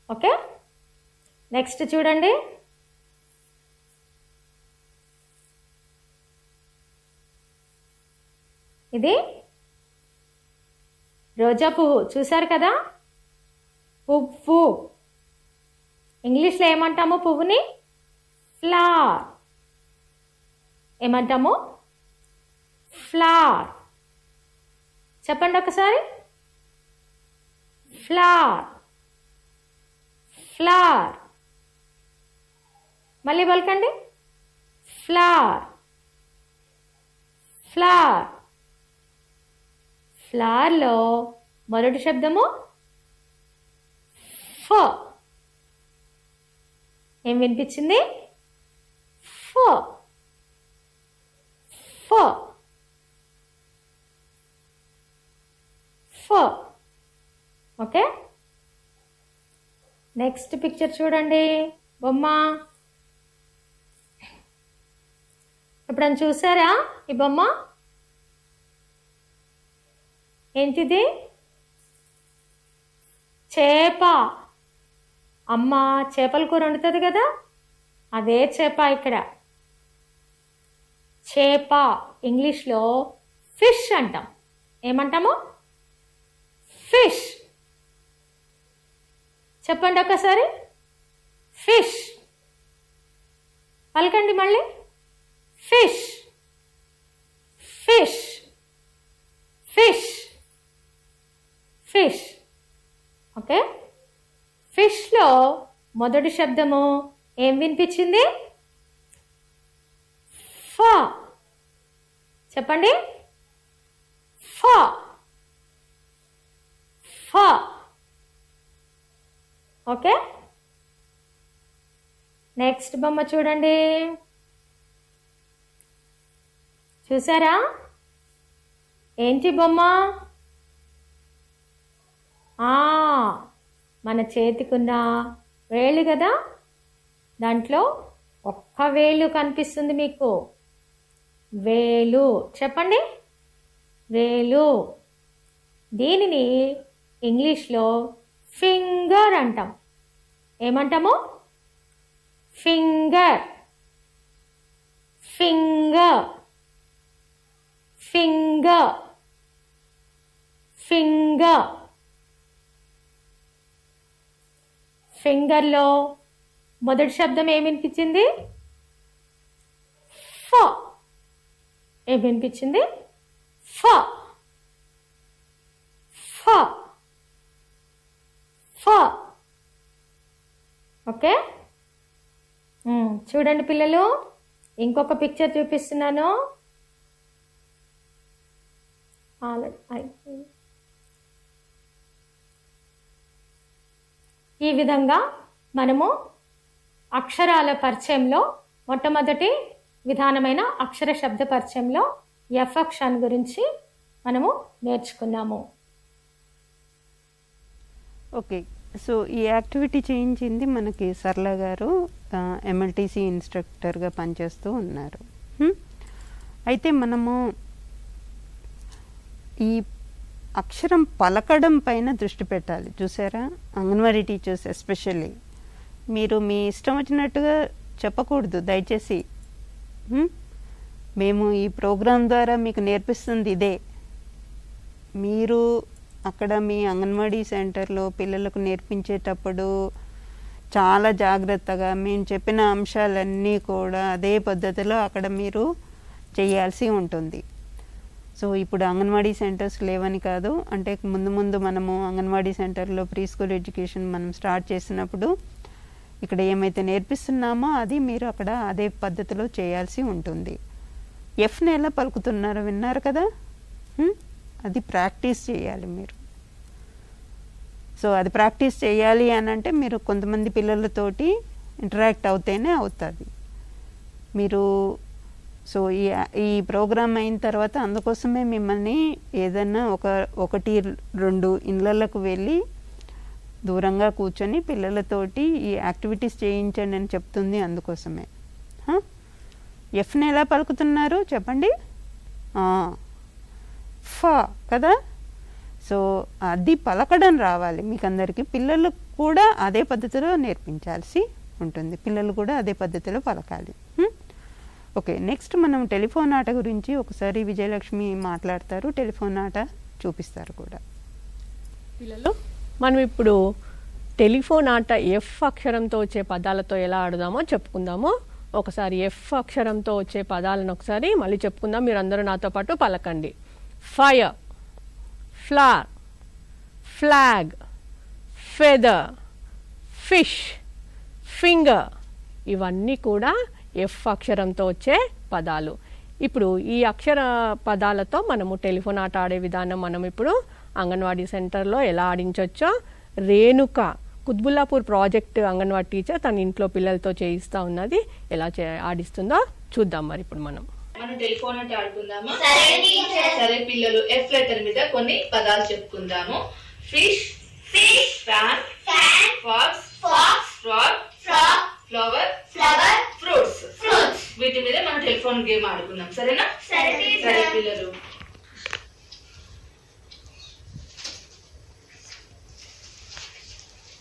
ఓకే. నెక్స్ట్ చూడండి. ఇది రోజా పువ్వు. చూసారు కదా? పువ్వు. ఇంగ్లీష్లో ఏమంటాము పువ్వుని? ఫ్లవర్. ఏమంటాము? ఫ్లవర్. చెప్పండి ఒకసారి, ఫ్లవర్ ఫ్లవర్. మళ్ళీ పలకండి, ఫ్లవర్ ఫ్లవర్. ఫ్లవర్లో మొదటి శబ్దము ఫ. ఏం వినిపించింది? ఫ ఫ ఫ. ఓకే. నెక్స్ట్ పిక్చర్ చూడండి, బొమ్మ. ఎప్పుడన్నా చూసారా ఈ బొమ్మ? ఏంటిది? చేప. అమ్మ చేపల కూర వండుతుంది కదా, అదే చేప ఇక్కడ. చేప ఇంగ్లీష్లో ఫిష్ అంటాం. ఏమంటాము? ఫిష్. చెప్పండి ఒకసారి, ఫిష్. పలకండి మళ్ళీ, fish fish fish fish. Okay. ఫిష్లో మొదటి శబ్దము ఏం వినిపించింది? చెప్పండి. ఫ ఫ. ఓకే, నెక్స్ట్ బొమ్మ చూడండి. చూసారా ఏంటి బొమ్మ? మన చేతికున్న వేలు కదా, దాంట్లో ఒక్క వేలు కనిపిస్తుంది మీకు. వేలు చెప్పండి, వేలు. దీనిని ఇంగ్లీష్లో ఫింగర్ అంటాం. ఏమంటాము? Finger, finger, finger, finger. ఫింగర్లో మొదటి శబ్దం ఏమి వినిపించింది? ఫ. ఏమి వినిపించింది? ఫ, ఫ, ఫ. ఓకే, చూడండి పిల్లలు, ఇంకొక పిక్చర్ చూపిస్తున్నాను. ఈ విధంగా మనము అక్షరాల పరిచయంలో మొట్టమొదటి విధానమైన అక్షర శబ్ద పరిచయంలో ఎఫ్ అక్షరం గురించి మనము నేర్చుకున్నాము. ఓకే, సో ఈ యాక్టివిటీ చేయించింది మనకి సరళ గారు, ఎంఎల్టీసీ ఇన్స్ట్రక్టర్గా పనిచేస్తూ ఉన్నారు. అయితే మనము ఈ అక్షరం పలకడం పైన దృష్టి పెట్టాలి. చూసారా, అంగన్వాడీ టీచర్స్ ఎస్పెషల్లీ మీరు మీ ఇష్టం వచ్చినట్టుగా చెప్పకూడదు దయచేసి. మేము ఈ ప్రోగ్రాం ద్వారా మీకు నేర్పిస్తుంది ఇదే. మీరు అక్కడ మీ అంగన్వాడీ సెంటర్లో పిల్లలకు నేర్పించేటప్పుడు చాలా జాగ్రత్తగా మేము చెప్పిన అంశాలన్నీ కూడా అదే పద్ధతిలో అక్కడ మీరు చేయాల్సి ఉంటుంది. సో ఇప్పుడు అంగన్వాడీ సెంటర్స్ లేవని కాదు, అంటే ముందు ముందు మనము అంగన్వాడీ సెంటర్లో ప్రీ స్కూల్ ఎడ్యుకేషన్ మనం స్టార్ట్ చేసినప్పుడు ఇక్కడ ఏమైతే నేర్పిస్తున్నామో అది మీరు అక్కడ అదే పద్ధతిలో చేయాల్సి ఉంటుంది. ఎఫ్ని ఎలా పలుకుతున్నారో విన్నారు కదా, అది ప్రాక్టీస్ చేయాలి మీరు. సో అది ప్రాక్టీస్ చేయాలి అని అంటే మీరు కొంతమంది పిల్లలతోటి ఇంటరాక్ట్ అవుతేనే అవుతుంది. మీరు సో ఈ ప్రోగ్రామ్ అయిన తర్వాత అందుకోసమే మిమ్మల్ని ఏదన్నా 1-2 ఇళ్ళకు వెళ్ళి దూరంగా కూర్చొని పిల్లలతోటి ఈ యాక్టివిటీస్ చేయించండి అని చెప్తుంది. అందుకోసమే ఎఫ్ని ఎలా పలుకుతున్నారు చెప్పండి? ఫ కదా. సో అది పలకడం రావాలి మీకు అందరికీ. పిల్లలకు కూడా అదే పద్ధతిలో నేర్పించాల్సి ఉంటుంది. పిల్లలు కూడా అదే పద్ధతిలో పలకాలి. ఓకే, నెక్స్ట్ మనం టెలిఫోన్ ఆట గురించి ఒకసారి విజయలక్ష్మి మాట్లాడతారు. టెలిఫోన్ ఆట చూపిస్తారు కూడా. పిల్లలు, మనం ఇప్పుడు టెలిఫోన్ ఆట ఎఫ్ అక్షరంతో వచ్చే పదాలతో ఎలా ఆడుదామో చెప్పుకుందాము. ఒకసారి ఎఫ్ అక్షరంతో వచ్చే పదాలను ఒకసారి మళ్ళీ చెప్పుకుందాం. మీరు అందరూ నాతో పాటు పలకండి. Fire, flower, flag, feather, fish, finger. ఇవన్నీ కూడా ఎఫ్ అక్షరంతో వచ్చే పదాలు. ఇప్పుడు ఈ అక్షర పదాలతో మనము టెలిఫోన్ ఆట ఆడే విధానం మనం ఇప్పుడు అంగన్వాడీ సెంటర్లో ఎలా ఆడించవచ్చో రేణుక కుత్బుల్లాపూర్ ప్రాజెక్ట్ అంగన్వాడీ టీచర్ తన ఇంట్లో పిల్లలతో చేయిస్తూ ఉన్నది. ఎలా ఆడిస్తుందో చూద్దాం. మరి ఇప్పుడు మనం టెలిఫోన్ ఆట ఆడుకుందామా? సరే పిల్లలు, ఎఫ్ లెటర్ మీద కొన్ని పదాలు చెప్పుకుందాము. Fish, fish, fan, fan, fox, fox, frog, frog, flower, flower, fruits, fruits. వీటి మీద మనం టెలిఫోన్ గేమ్ ఆడుకుందాం. సరేనా? సరే పిల్లలు.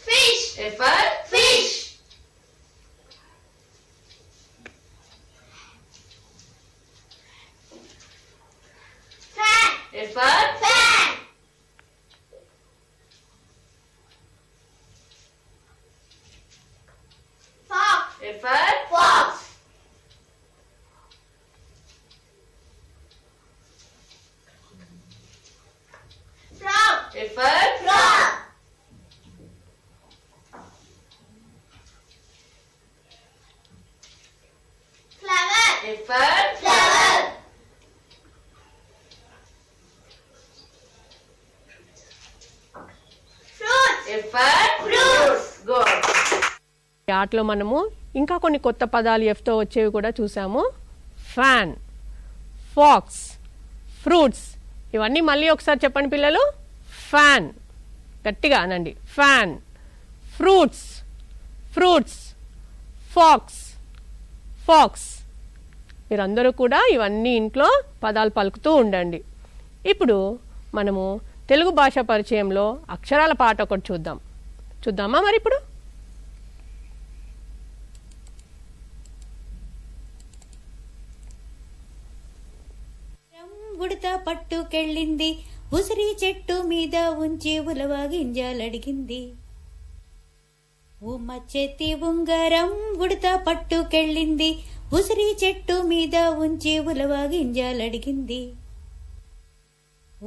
ఫిష్, ఎఫర్, ఫిష్. ఫ్యాన్, ఎఫర్, fan. Fox, Effer, fox. Frog, Effer, frog. Flower, Effer, flower. ఆటలో మనము ఇంకా కొన్ని కొత్త పదాలు ఎఫ్తో వచ్చేవి కూడా చూసాము. Fan, fox, fruits. ఇవన్నీ మళ్ళీ ఒకసారి చెప్పండి పిల్లలు. ఫ్యాన్, గట్టిగా అనండి. Fan, fruits, fruits, fox, fox. మీరందరూ కూడా ఇవన్నీ ఇంట్లో పదాలు పలుకుతూ ఉండండి. ఇప్పుడు మనము తెలుగు భాష పరిచయంలో అక్షరాల పాట ఒకటి చూద్దామా మరి ఇప్పుడు? ఉడత పట్టుకెళ్ళింది, ఉసిరి చెట్టు మీద ఉంచి ఉలవ గింజలడిగింది. ఉమ్మ చేతి ఉంగరం ఉడత పట్టుకెళ్ళింది, ఉసిరి చెట్టు మీద ఉంచి ఉలవ గింజలడిగింది.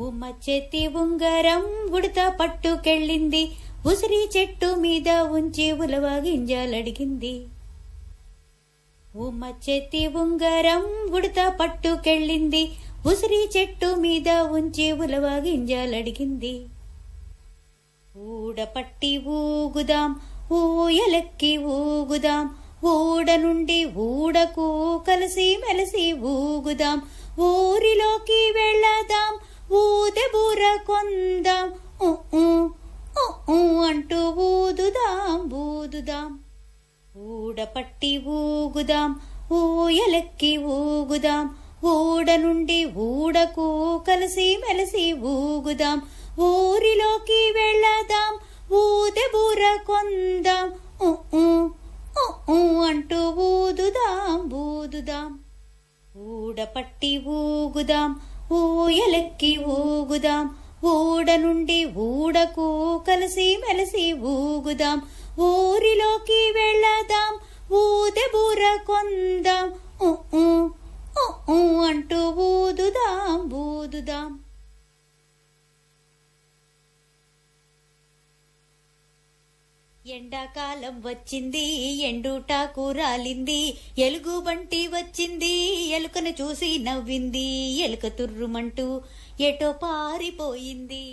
ఉమ్మ చేతి ఉంగరం ఉడత పట్టుకెళ్ళింది, ఉసిరి చెట్టు మీద ఉంచి ఉలవ గింజలడిగింది. ఉమ్మ చేతి ఉంగరం ఉడత పట్టుకెళ్ళింది, ఉసిరి చెట్టు మీద ఉంచి ఉలవ గింజలడిగింది. ఊడపట్టి ఊగుదాం, ఊయలెక్కి ఊగుదాం, ఊడ నుండి ఊడకు కలిసి మెలిసి ఊగుదాం. ఊరిలోకి వెళ్ళదాం, ఊదె బూర కొందాం, అంటూ ఊదుదాం ఊదుదాం. ఊడపట్టి ఊగుదాం, ఊయలెక్కి ఊగుదాం, ఊడ నుండి ఊడకు కలిసి మెలిసి ఊగుదాం. ఊరిలోకి వెళ్ళదాం, ఊదె బూర కొందాం, అంటూ ఊదుదాం ఊదుదాం. ఊడపట్టి ఊగుదాం, ఊయలెక్కి ఊగుదాం, ఊడ నుండి ఊడకు కలిసి మెలిసి ఊగుదాం. ఊరిలోకి వెళ్ళదాం, ఊదె బూర కొందాం, అంటూ ఊదుదాం ఊదుదాం. ఎండాకాలం వచ్చింది, ఎండుటాకు రాలింది, ఎలుగు బంటి వచ్చింది, ఎలుకను చూసి నవ్వింది, ఎలుక తుర్రుమంటూ ఎటో పారిపోయింది.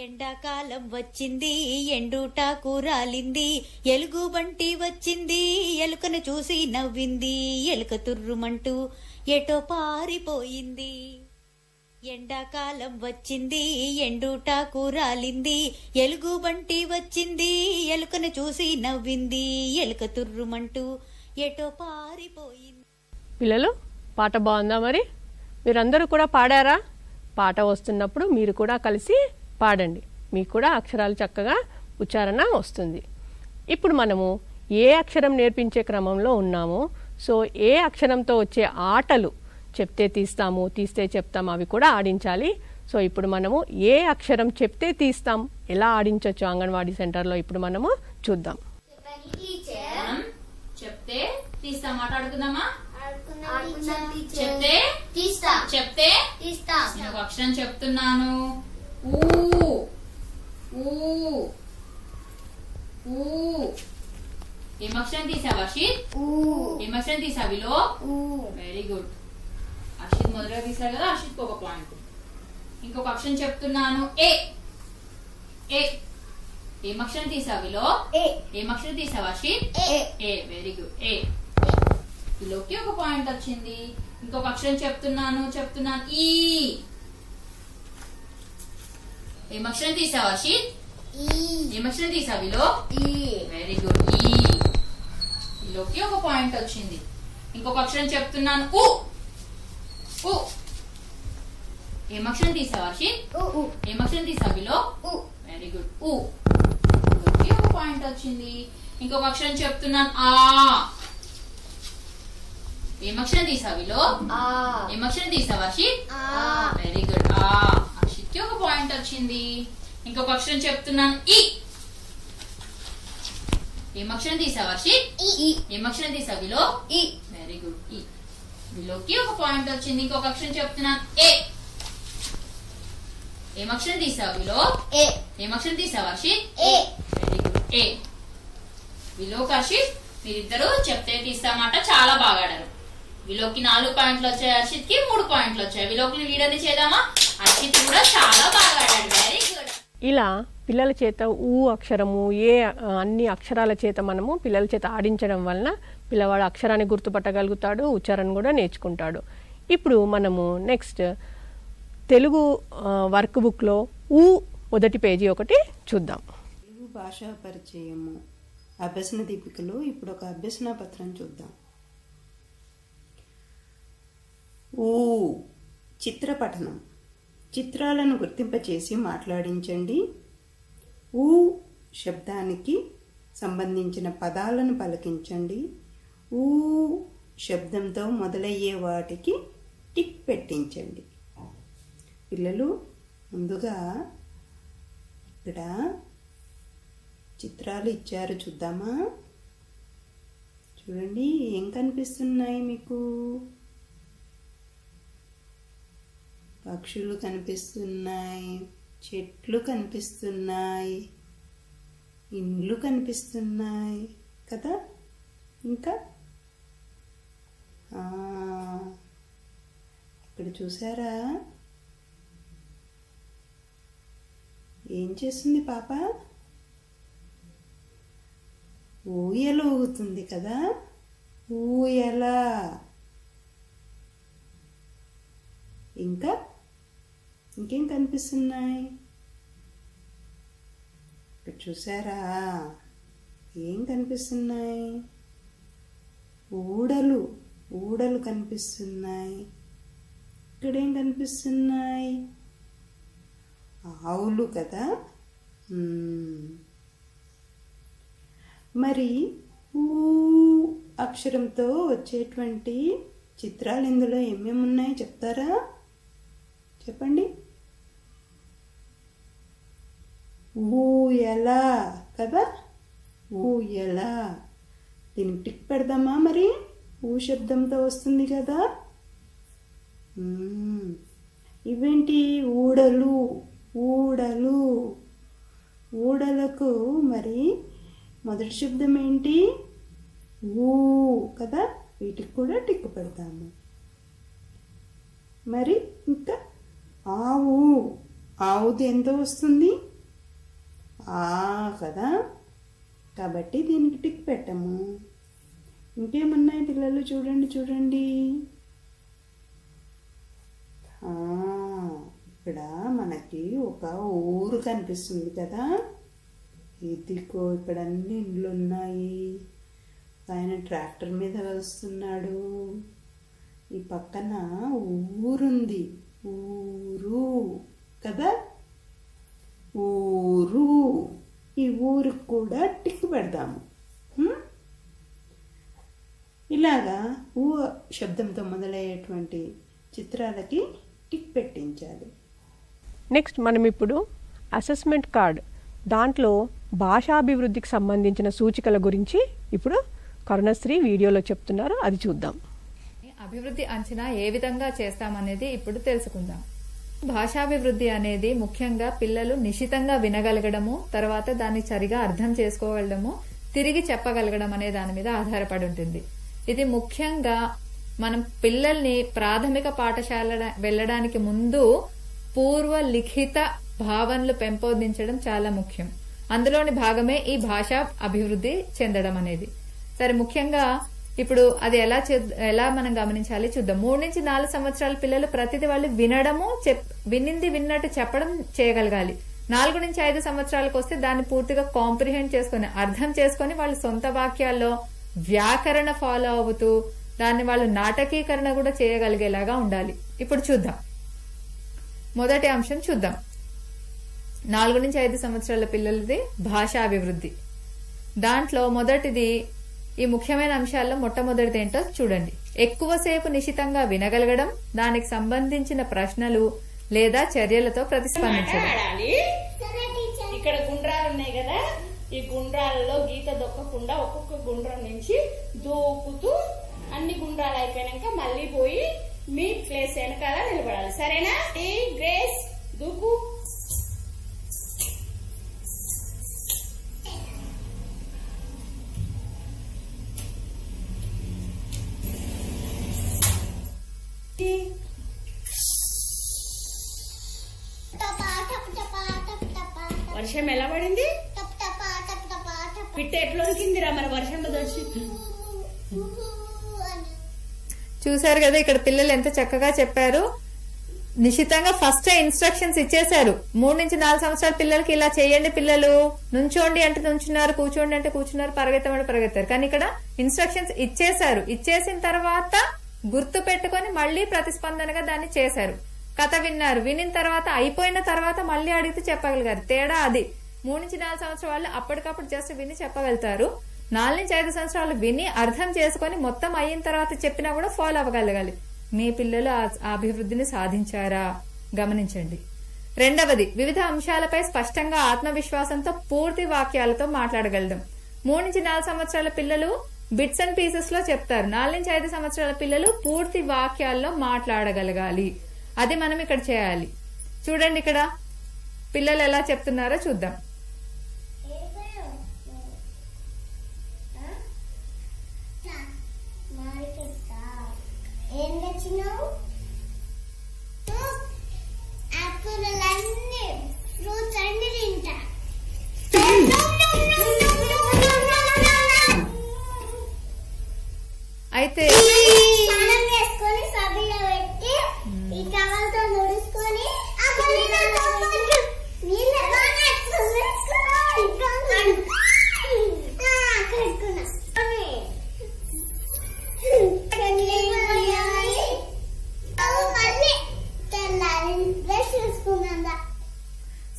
ఎండాకాలం వచ్చింది, ఎండుటాకు రాలింది, ఎలుగు బంటి వచ్చింది, ఎలుకను చూసి నవ్వింది, ఎలుక తుర్రుమంటూ ఎటో పారిపోయింది. ఎండాకాలం వచ్చింది, ఎండుటాకు రాలింది, ఎలుగు బంటి వచ్చింది, ఎలుకను చూసి నవ్వింది, ఎలుక తుర్రుమంటూ ఎటో పారిపోయింది. పిల్లలు, పాట బాగుందా మరి? మీరందరూ కూడా పాడారా? పాట వస్తున్నప్పుడు మీరు కూడా కలిసి పాడండి. మీకు కూడా అక్షరాలు చక్కగా ఉచ్చారణ వస్తుంది. ఇప్పుడు మనము ఏ అక్షరం నేర్పించే క్రమంలో ఉన్నామో, సో ఏ అక్షరంతో వచ్చే ఆటలు చెప్తే తీస్తాము, తీస్తే చెప్తాం, అవి కూడా ఆడించాలి. సో ఇప్పుడు మనము ఏ అక్షరం చెప్తే తీస్తాం, ఎలా ఆడించవచ్చు అంగన్వాడీ సెంటర్లో ఇప్పుడు మనము చూద్దాం. చెప్తే తీస్తాం మాట ఆడుకుందామా? చెప్తే చెప్తే నేను ఒక అక్షరం చెప్తున్నాను. ఊ ఊ ఊ. ఏం అక్షరం తీసావు హర్షిత్? ఏం అక్షరం తీసావు విలో? Very good. హర్షిత్ మొదలుగా తీసారు కదా, హర్షిత్ ఒక పాయింట్. ఇంకొక అక్షరం చెప్తున్నాను. ఏ ఏ. ఏం అక్షరం తీసావు విలో? ఏం అక్షరం తీసావు Harshit? A. Very good. A. విలోకి ఒక పాయింట్ వచ్చింది. ఇంకొక అక్షరం చెప్తున్నాను. ఈ. ఏం అక్షరం తీసావు హర్షిత్? ఏం అక్షరం తీసావు విలో? Very good. ఈ. విలోకి ఒక పాయింట్ వచ్చింది. ఇంకొక అక్షరం చెప్తున్నాను. ఊ ఊ. ఏం అక్షరం తీసావు హర్షిత్? ఏం అక్షరం తీసావు విలో? Very good. ఊ. విలోకి ఒక పాయింట్ వచ్చింది. ఇంకొక అక్షరం చెప్తున్నాను. ఆ. ఏం అక్షరం తీసావు విలో? ఏం అక్షరం తీసావు హర్షిత్? Very good. ఆ. హర్షిత్ కి ఒక పాయింట్ వచ్చింది. ఇంకొక అక్షరం చెప్తున్నాను. ఈ. ఏం అక్షరం తీసావు హర్షిత్? ఏం అక్షరం తీసావు విలో? Very good. ఈ. విలోకి ఒక పాయింట్ వచ్చింది. ఇంకొక అక్షరం చెప్తున్నాను. ఏ. ఏం అక్షరం తీసావు విలో? ఏం అక్షరం తీసావు హర్షిత్? Very good. ఏ. విలోకి హర్షిత్ మీరిద్దరు చెప్తే తీస్తామాట చాలా బాగా ఆడారు. విలోకి 4 పాయింట్లు వచ్చాయి, హర్షిత్ కి 3 పాయింట్లు వచ్చాయి. విలోకి లీడర్ని చేద్దామా? హర్షిత్ కూడా చాలా బాగా ఆడాడు. Very good. ఇలా పిల్లల చేత ఊ అక్షరము అన్ని అక్షరాల చేత మనము పిల్లల చేత ఆడించడం వలన పిల్లవాడు అక్షరాన్ని గుర్తుపట్టగలుగుతాడు, ఉచ్చారణ కూడా నేర్చుకుంటాడు. ఇప్పుడు మనము నెక్స్ట్ తెలుగు వర్క్ బుక్లో ఊ మొదటి పేజీ ఒకటి చూద్దాం. తెలుగు భాషా పరిచయము అభ్యసన దీపికలో ఇప్పుడు ఒక అభ్యసన పత్రం చూద్దాం. ఊ చిత్రపఠనం. చిత్రాలను గుర్తింపచేసి మాట్లాడించండి. ఊ శబ్దానికి సంబంధించిన పదాలను పలికించండి. ఊ శబ్దంతో మొదలయ్యే వాటికి టిక్ పెట్టించండి. పిల్లలు ముందుగా ఇక్కడ చిత్రాలు ఇచ్చారు, చూద్దామా? చూడండి, ఏం కనిపిస్తున్నాయి మీకు? పక్షులు కనిపిస్తున్నాయి, చెట్లు కనిపిస్తున్నాయి, ఇండ్లు కనిపిస్తున్నాయి కదా. ఇంకా ఇక్కడ చూసారా, ఏం చేస్తుంది పాప? ఊయల ఊగుతుంది కదా, ఊయల. ఇంకా ఇంకేం కనిపిస్తున్నాయి? ఇక్కడ చూసారా, ఏం కనిపిస్తున్నాయి? ఊడలు, ఊడలు కనిపిస్తున్నాయి. ఇక్కడేం కనిపిస్తున్నాయి? ఆవులు కదా. మరి ఊ అక్షరంతో వచ్చేటువంటి చిత్రాలు ఇందులో ఏమేమి ఉన్నాయి చెప్తారా? చెప్పండి. ఊయల కదా, ఊయల. దీనికి టిక్ పెడదామా? మరి ఊ శబ్దంతో వస్తుంది కదా. ఇవేంటి? ఊడలు, ఊడలు. ఊడలకు మరి మొదటి శబ్దం ఏంటి? ఊ కదా. వీటికి కూడా టిక్ పెడతాము. మరి ఇంకా ఆవు, ఆవుది ఎంతో వస్తుంది? ఆ కదా, కాబట్టి దీనికి టిక్ పెట్టము. ఇంకేమున్నాయి పిల్లలు? చూడండి చూడండి, ఇక్కడ మనకి ఒక ఊరు కనిపిస్తుంది కదా. ఇదిగో ఇక్కడ అన్ని ఇండ్లు ఉన్నాయి. ఆయన ట్రాక్టర్ మీద వస్తున్నాడు. ఈ పక్కన ఊరుంది, ఊరు కదా, ఊరు. ఈ ఊరికి కూడా టిక్ పెడదాము. ఇలాగా ఊ శబ్దంతో మొదలయ్యేటువంటి చిత్రాలకి టిక్ పెట్టించాలి. నెక్స్ట్ మనం ఇప్పుడు అసెస్మెంట్ కార్డ్, దాంట్లో భాషాభివృద్ధికి సంబంధించిన సూచికల గురించి ఇప్పుడు కరుణశ్రీ వీడియోలో చెప్తున్నారు, అది చూద్దాం. అభివృద్ధి అంచనా ఏ విధంగా చేస్తామనేది ఇప్పుడు తెలుసుకుందాం. భాషాభివృద్ధి అనేది ముఖ్యంగా పిల్లలు నిశితంగా వినగలగడము, తర్వాత దాన్ని సరిగా అర్థం చేసుకోగలడము, తిరిగి చెప్పగలగడం అనే దాని మీద ఆధారపడి ఉంటుంది. ఇది ముఖ్యంగా మనం పిల్లల్ని ప్రాథమిక పాఠశాల వెళ్ళడానికి ముందు పూర్వ లిఖిత భావనలు పెంపొందించడం చాలా ముఖ్యం. అందులోని భాగమే ఈ భాషా అభివృద్ధి చెందడం అనేది. సరే, ముఖ్యంగా ఇప్పుడు అది ఎలా మనం గమనించాలి చూద్దాం. 3 నుంచి 4 సంవత్సరాల పిల్లలు ప్రతిదీ వాళ్ళు వినడము, వినింది విన్నట్టు చెప్పడం చేయగలగాలి. 4 నుంచి 5 సంవత్సరాలకు వస్తే దాన్ని పూర్తిగా కాంప్రిహెండ్ చేసుకుని, అర్థం చేసుకుని వాళ్ళు సొంత వాక్యాల్లో వ్యాకరణ ఫాలో అవుతూ దాన్ని వాళ్ళు నాటకీకరణ కూడా చేయగలిగేలాగా ఉండాలి. ఇప్పుడు చూద్దాం, మొదటి అంశం చూద్దాం. 4 నుంచి 5 సంవత్సరాల పిల్లలది భాషా అభివృద్ధి. దాంట్లో మొదటిది, ఈ ముఖ్యమైన అంశాల్లో మొట్టమొదటిది ఏంటో చూడండి. ఎక్కువసేపు నిశితంగా వినగలగడం, దానికి సంబంధించిన ప్రశ్నలు లేదా చర్యలతో ప్రతిస్పందించడం. ఇక్కడ గుండ్రాలు ఉన్నాయి కదా, ఈ గుండ్రాలలో గీత దొక్కకుండా ఒక్కొక్క గుండ్రం నుంచి దూకుతూ అన్ని గుండ్రాలు అయిపోయాక మళ్ళీ పోయి మీ ప్లేస్ వెనకాల నిలబడాలి. సరేనా? గ్రేస్ దూకు. వర్ష వర్షం ఎలా పడింది? పిట్ట ఎట్లా ఉరికిందిరా మరి వర్షంలో దొచ్చి? చూసారు కదా ఇక్కడ పిల్లలు ఎంత చక్కగా చెప్పారు. నిశ్చితంగా ఫస్ట్ ఇన్స్ట్రక్షన్స్ ఇచ్చేశారు. 3 నుంచి 4 సంవత్సరాల పిల్లలకి ఇలా చేయండి పిల్లలు, నుంచోండి అంటే నుంచున్నారు, కూర్చోండి అంటే కూర్చున్నారు, పరిగెత్తమంటే పరిగెత్తారు. కానీ ఇక్కడ ఇన్స్ట్రక్షన్స్ ఇచ్చేశారు. ఇచ్చేసిన తర్వాత గుర్తు పెట్టుకొని మళ్ళీ ప్రతిస్పందనగా దాన్ని చేశారు. కథ విన్నారు, వినిన తర్వాత అయిపోయిన తర్వాత మళ్ళీ అడిగితే చెప్పగలిగారు. తేడా అది. 3 నుంచి 4 సంవత్సరాల వాళ్ళు అప్పటికప్పుడు జస్ట్ విని చెప్పగలుగుతారు. 4 నుంచి 5 సంవత్సరాలు విని అర్థం చేసుకొని మొత్తం అయిన తర్వాత చెప్పినా కూడా ఫాలో అవ్వగలగాలి. మీ పిల్లలు ఆ అభివృద్ధిని సాధించారా గమనించండి. రెండవది, వివిధ అంశాలపై స్పష్టంగా ఆత్మవిశ్వాసంతో పూర్తి వాక్యాలతో మాట్లాడగలడం. 3 నుంచి 4 సంవత్సరాల పిల్లలు బిట్స్ అండ్ పీసెస్ లో చెప్తారు. 4 నుంచి 5 సంవత్సరాల పిల్లలు పూర్తి వాక్యాల్లో మాట్లాడగలగాలి. అది మనం ఇక్కడ చేయాలి. చూడండి ఇక్కడ పిల్లలు ఎలా చెప్తున్నారో చూద్దాం. ఏం తెచ్చినావు? ఆకులన్నీ ఫ్రూట్స్ అన్ని తింటా. అయితే స్నానం చేసుకొని సబ్బులో పెట్టి ఈ టవల్తో నుడుచుకొని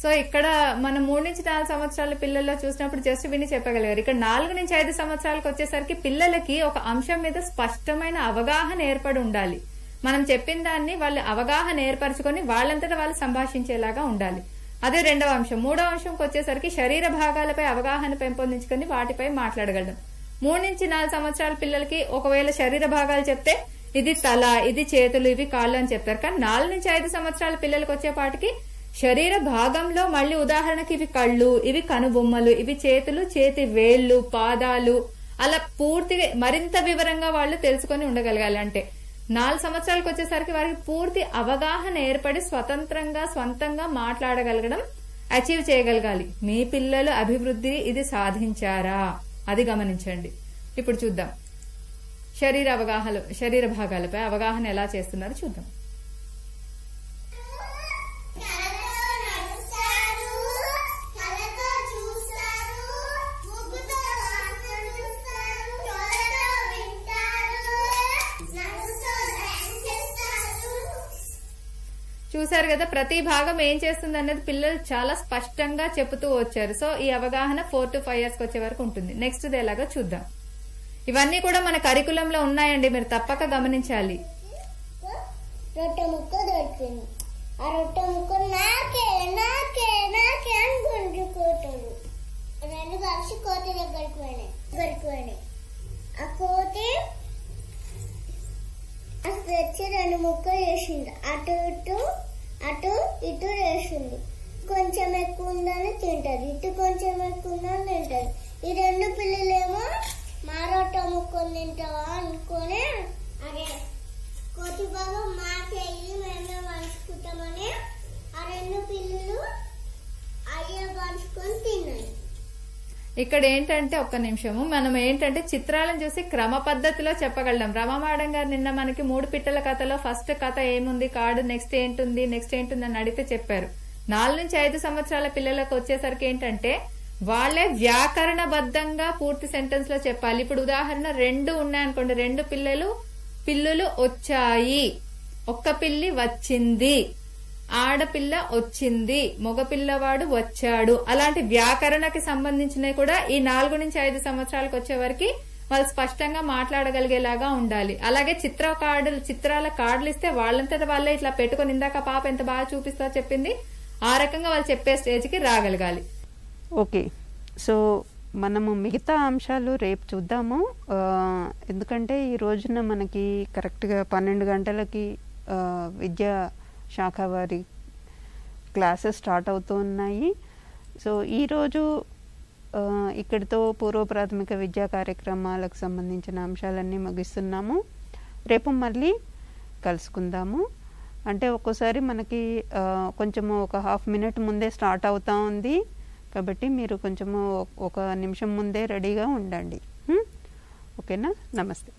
సో ఇక్కడ మనం 3 నుంచి 4 సంవత్సరాల పిల్లల్లో చూసినప్పుడు జస్ట్ విని చెప్పగలిగారు. ఇక్కడ 4 నుంచి 5 సంవత్సరాలకు వచ్చేసరికి పిల్లలకి ఒక అంశం మీద స్పష్టమైన అవగాహన ఏర్పడి ఉండాలి. మనం చెప్పిన దాన్ని వాళ్ళు అవగాహన ఏర్పరచుకొని వాళ్ళంతటా వాళ్ళు సంభాషించేలాగా ఉండాలి. అదే రెండవ అంశం. మూడవ అంశంకి వచ్చేసరికి శరీర భాగాలపై అవగాహన పెంపొందించుకొని వాటిపై మాట్లాడగలడం. 3 నుంచి 4 సంవత్సరాల పిల్లలకి ఒకవేళ శరీర భాగాలు చెప్తే ఇది తల, ఇది చేతులు, ఇవి కాళ్ళు అని చెప్తారు. కానీ 4 నుంచి 5 సంవత్సరాల పిల్లలకి వచ్చేపాటికి శరీర భాగంలో మళ్ళీ ఉదాహరణకి ఇవి కళ్ళు, ఇవి కనుబొమ్మలు, ఇవి చేతులు, చేతి వేళ్లు, పాదాలు, అలా పూర్తిగా మరింత వివరంగా వాళ్ళు తెలుసుకొని ఉండగలగాలి. అంటే 4 సంవత్సరాలకు వచ్చేసరికి వారికి పూర్తి అవగాహన ఏర్పడి స్వతంత్రంగా స్వంతంగా మాట్లాడగలగడం అచీవ్ చేయగలగాలి. మీ పిల్లలు అభివృద్ధి ఇది సాధించారా అది గమనించండి. ఇప్పుడు చూద్దాం శరీర భాగాలపై అవగాహన ఎలా చేస్తున్నారో చూద్దాం. చూసారు కదా ప్రతి భాగం ఏం చేస్తుంది అనేది పిల్లలు చాలా స్పష్టంగా చెబుతూ వచ్చారు. సో ఈ అవగాహన 4 to 5 years వచ్చే వరకు ఉంటుంది. నెక్స్ట్ ఎలాగో చూద్దాం. ఇవన్నీ కూడా మన కరికులంలో ఉన్నాయండి, మీరు తప్పక గమనించాలి. రొట్టె ముక్క దొరికింది. ఆ రొట్టె ముక్క నాకే నాకే నాకే అని గుంజుకోతాడు. 2 కలిసి కోతి దగ్గరికి పోయినాయి. ఆ కోతి అసలు తెచ్చి 2 ముక్కలు వేసింది. అటు ఇటు వేసింది. కొంచెం ఎక్కువ ఉందని తింటది, ఇటు కొంచెం ఎక్కువ ఉందని తింటది. ఈ 2 పిల్లలేమో మా రొట్టె ముక్కలు తింటావా అనుకొని అదే కోతి బాగా మాకే మేమే పంచుకుంటామని ఆ 2 పిల్లలు అయ్యే పంచుకొని తిన్నాయి. ఇక్కడ ఏంటంటే ఒక్క నిమిషము, మనం ఏంటంటే చిత్రాలను చూసి క్రమ పద్ధతిలో చెప్పగలం. రమ మేడం గారు నిన్న మనకి 3 పిట్టల కథలో ఫస్ట్ కథ ఏముంది, కార్డు, నెక్స్ట్ ఏంటుంది అని అడిగితే చెప్పారు. 4 నుంచి 5 సంవత్సరాల పిల్లలకు వచ్చేసరికి ఏంటంటే వాళ్ళే వ్యాకరణబద్ధంగా పూర్తి సెంటెన్స్ లో చెప్పాలి. ఇప్పుడు ఉదాహరణ 2 ఉన్నాయనుకోండి, 2 పిల్లులు వచ్చాయి, ఒక్క పిల్లి వచ్చింది, ఆడపిల్ల వచ్చింది, మగపిల్లవాడు వచ్చాడు. అలాంటి వ్యాకరణకి సంబంధించినవి కూడా ఈ 4 నుంచి 5 సంవత్సరాలకు వచ్చే వరకు వాళ్ళు స్పష్టంగా మాట్లాడగలిగేలాగా ఉండాలి. అలాగే చిత్రాల కార్డులు ఇస్తే వాళ్ళంతటా వాళ్ళే ఇట్లా పెట్టుకుని, ఇందాక పాప ఎంత బాగా చూపిస్తా చెప్పింది, ఆ రకంగా వాళ్ళు చెప్పే స్టేజ్కి రాగలగాలి. ఓకే, సో మనము మిగతా అంశాలు రేపు చూద్దాము. ఎందుకంటే ఈ రోజున మనకి కరెక్ట్గా 12 గంటలకి విద్యా శాఖ వారి క్లాసెస్ స్టార్ట్ అవుతూ ఉన్నాయి. సో ఈరోజు ఇక్కడితో పూర్వ ప్రాథమిక విద్యా కార్యక్రమాలకు సంబంధించిన అంశాలన్నీ ముగిస్తున్నాము. రేపు మళ్ళీ కలుసుకుందాము. అంటే ఒక్కోసారి మనకి కొంచెము ఒక 1/2 minute ముందే స్టార్ట్ అవుతూ ఉంది. కాబట్టి మీరు కొంచెము ఒక నిమిషం ముందే రెడీగా ఉండండి. ఓకేనా? నమస్తే.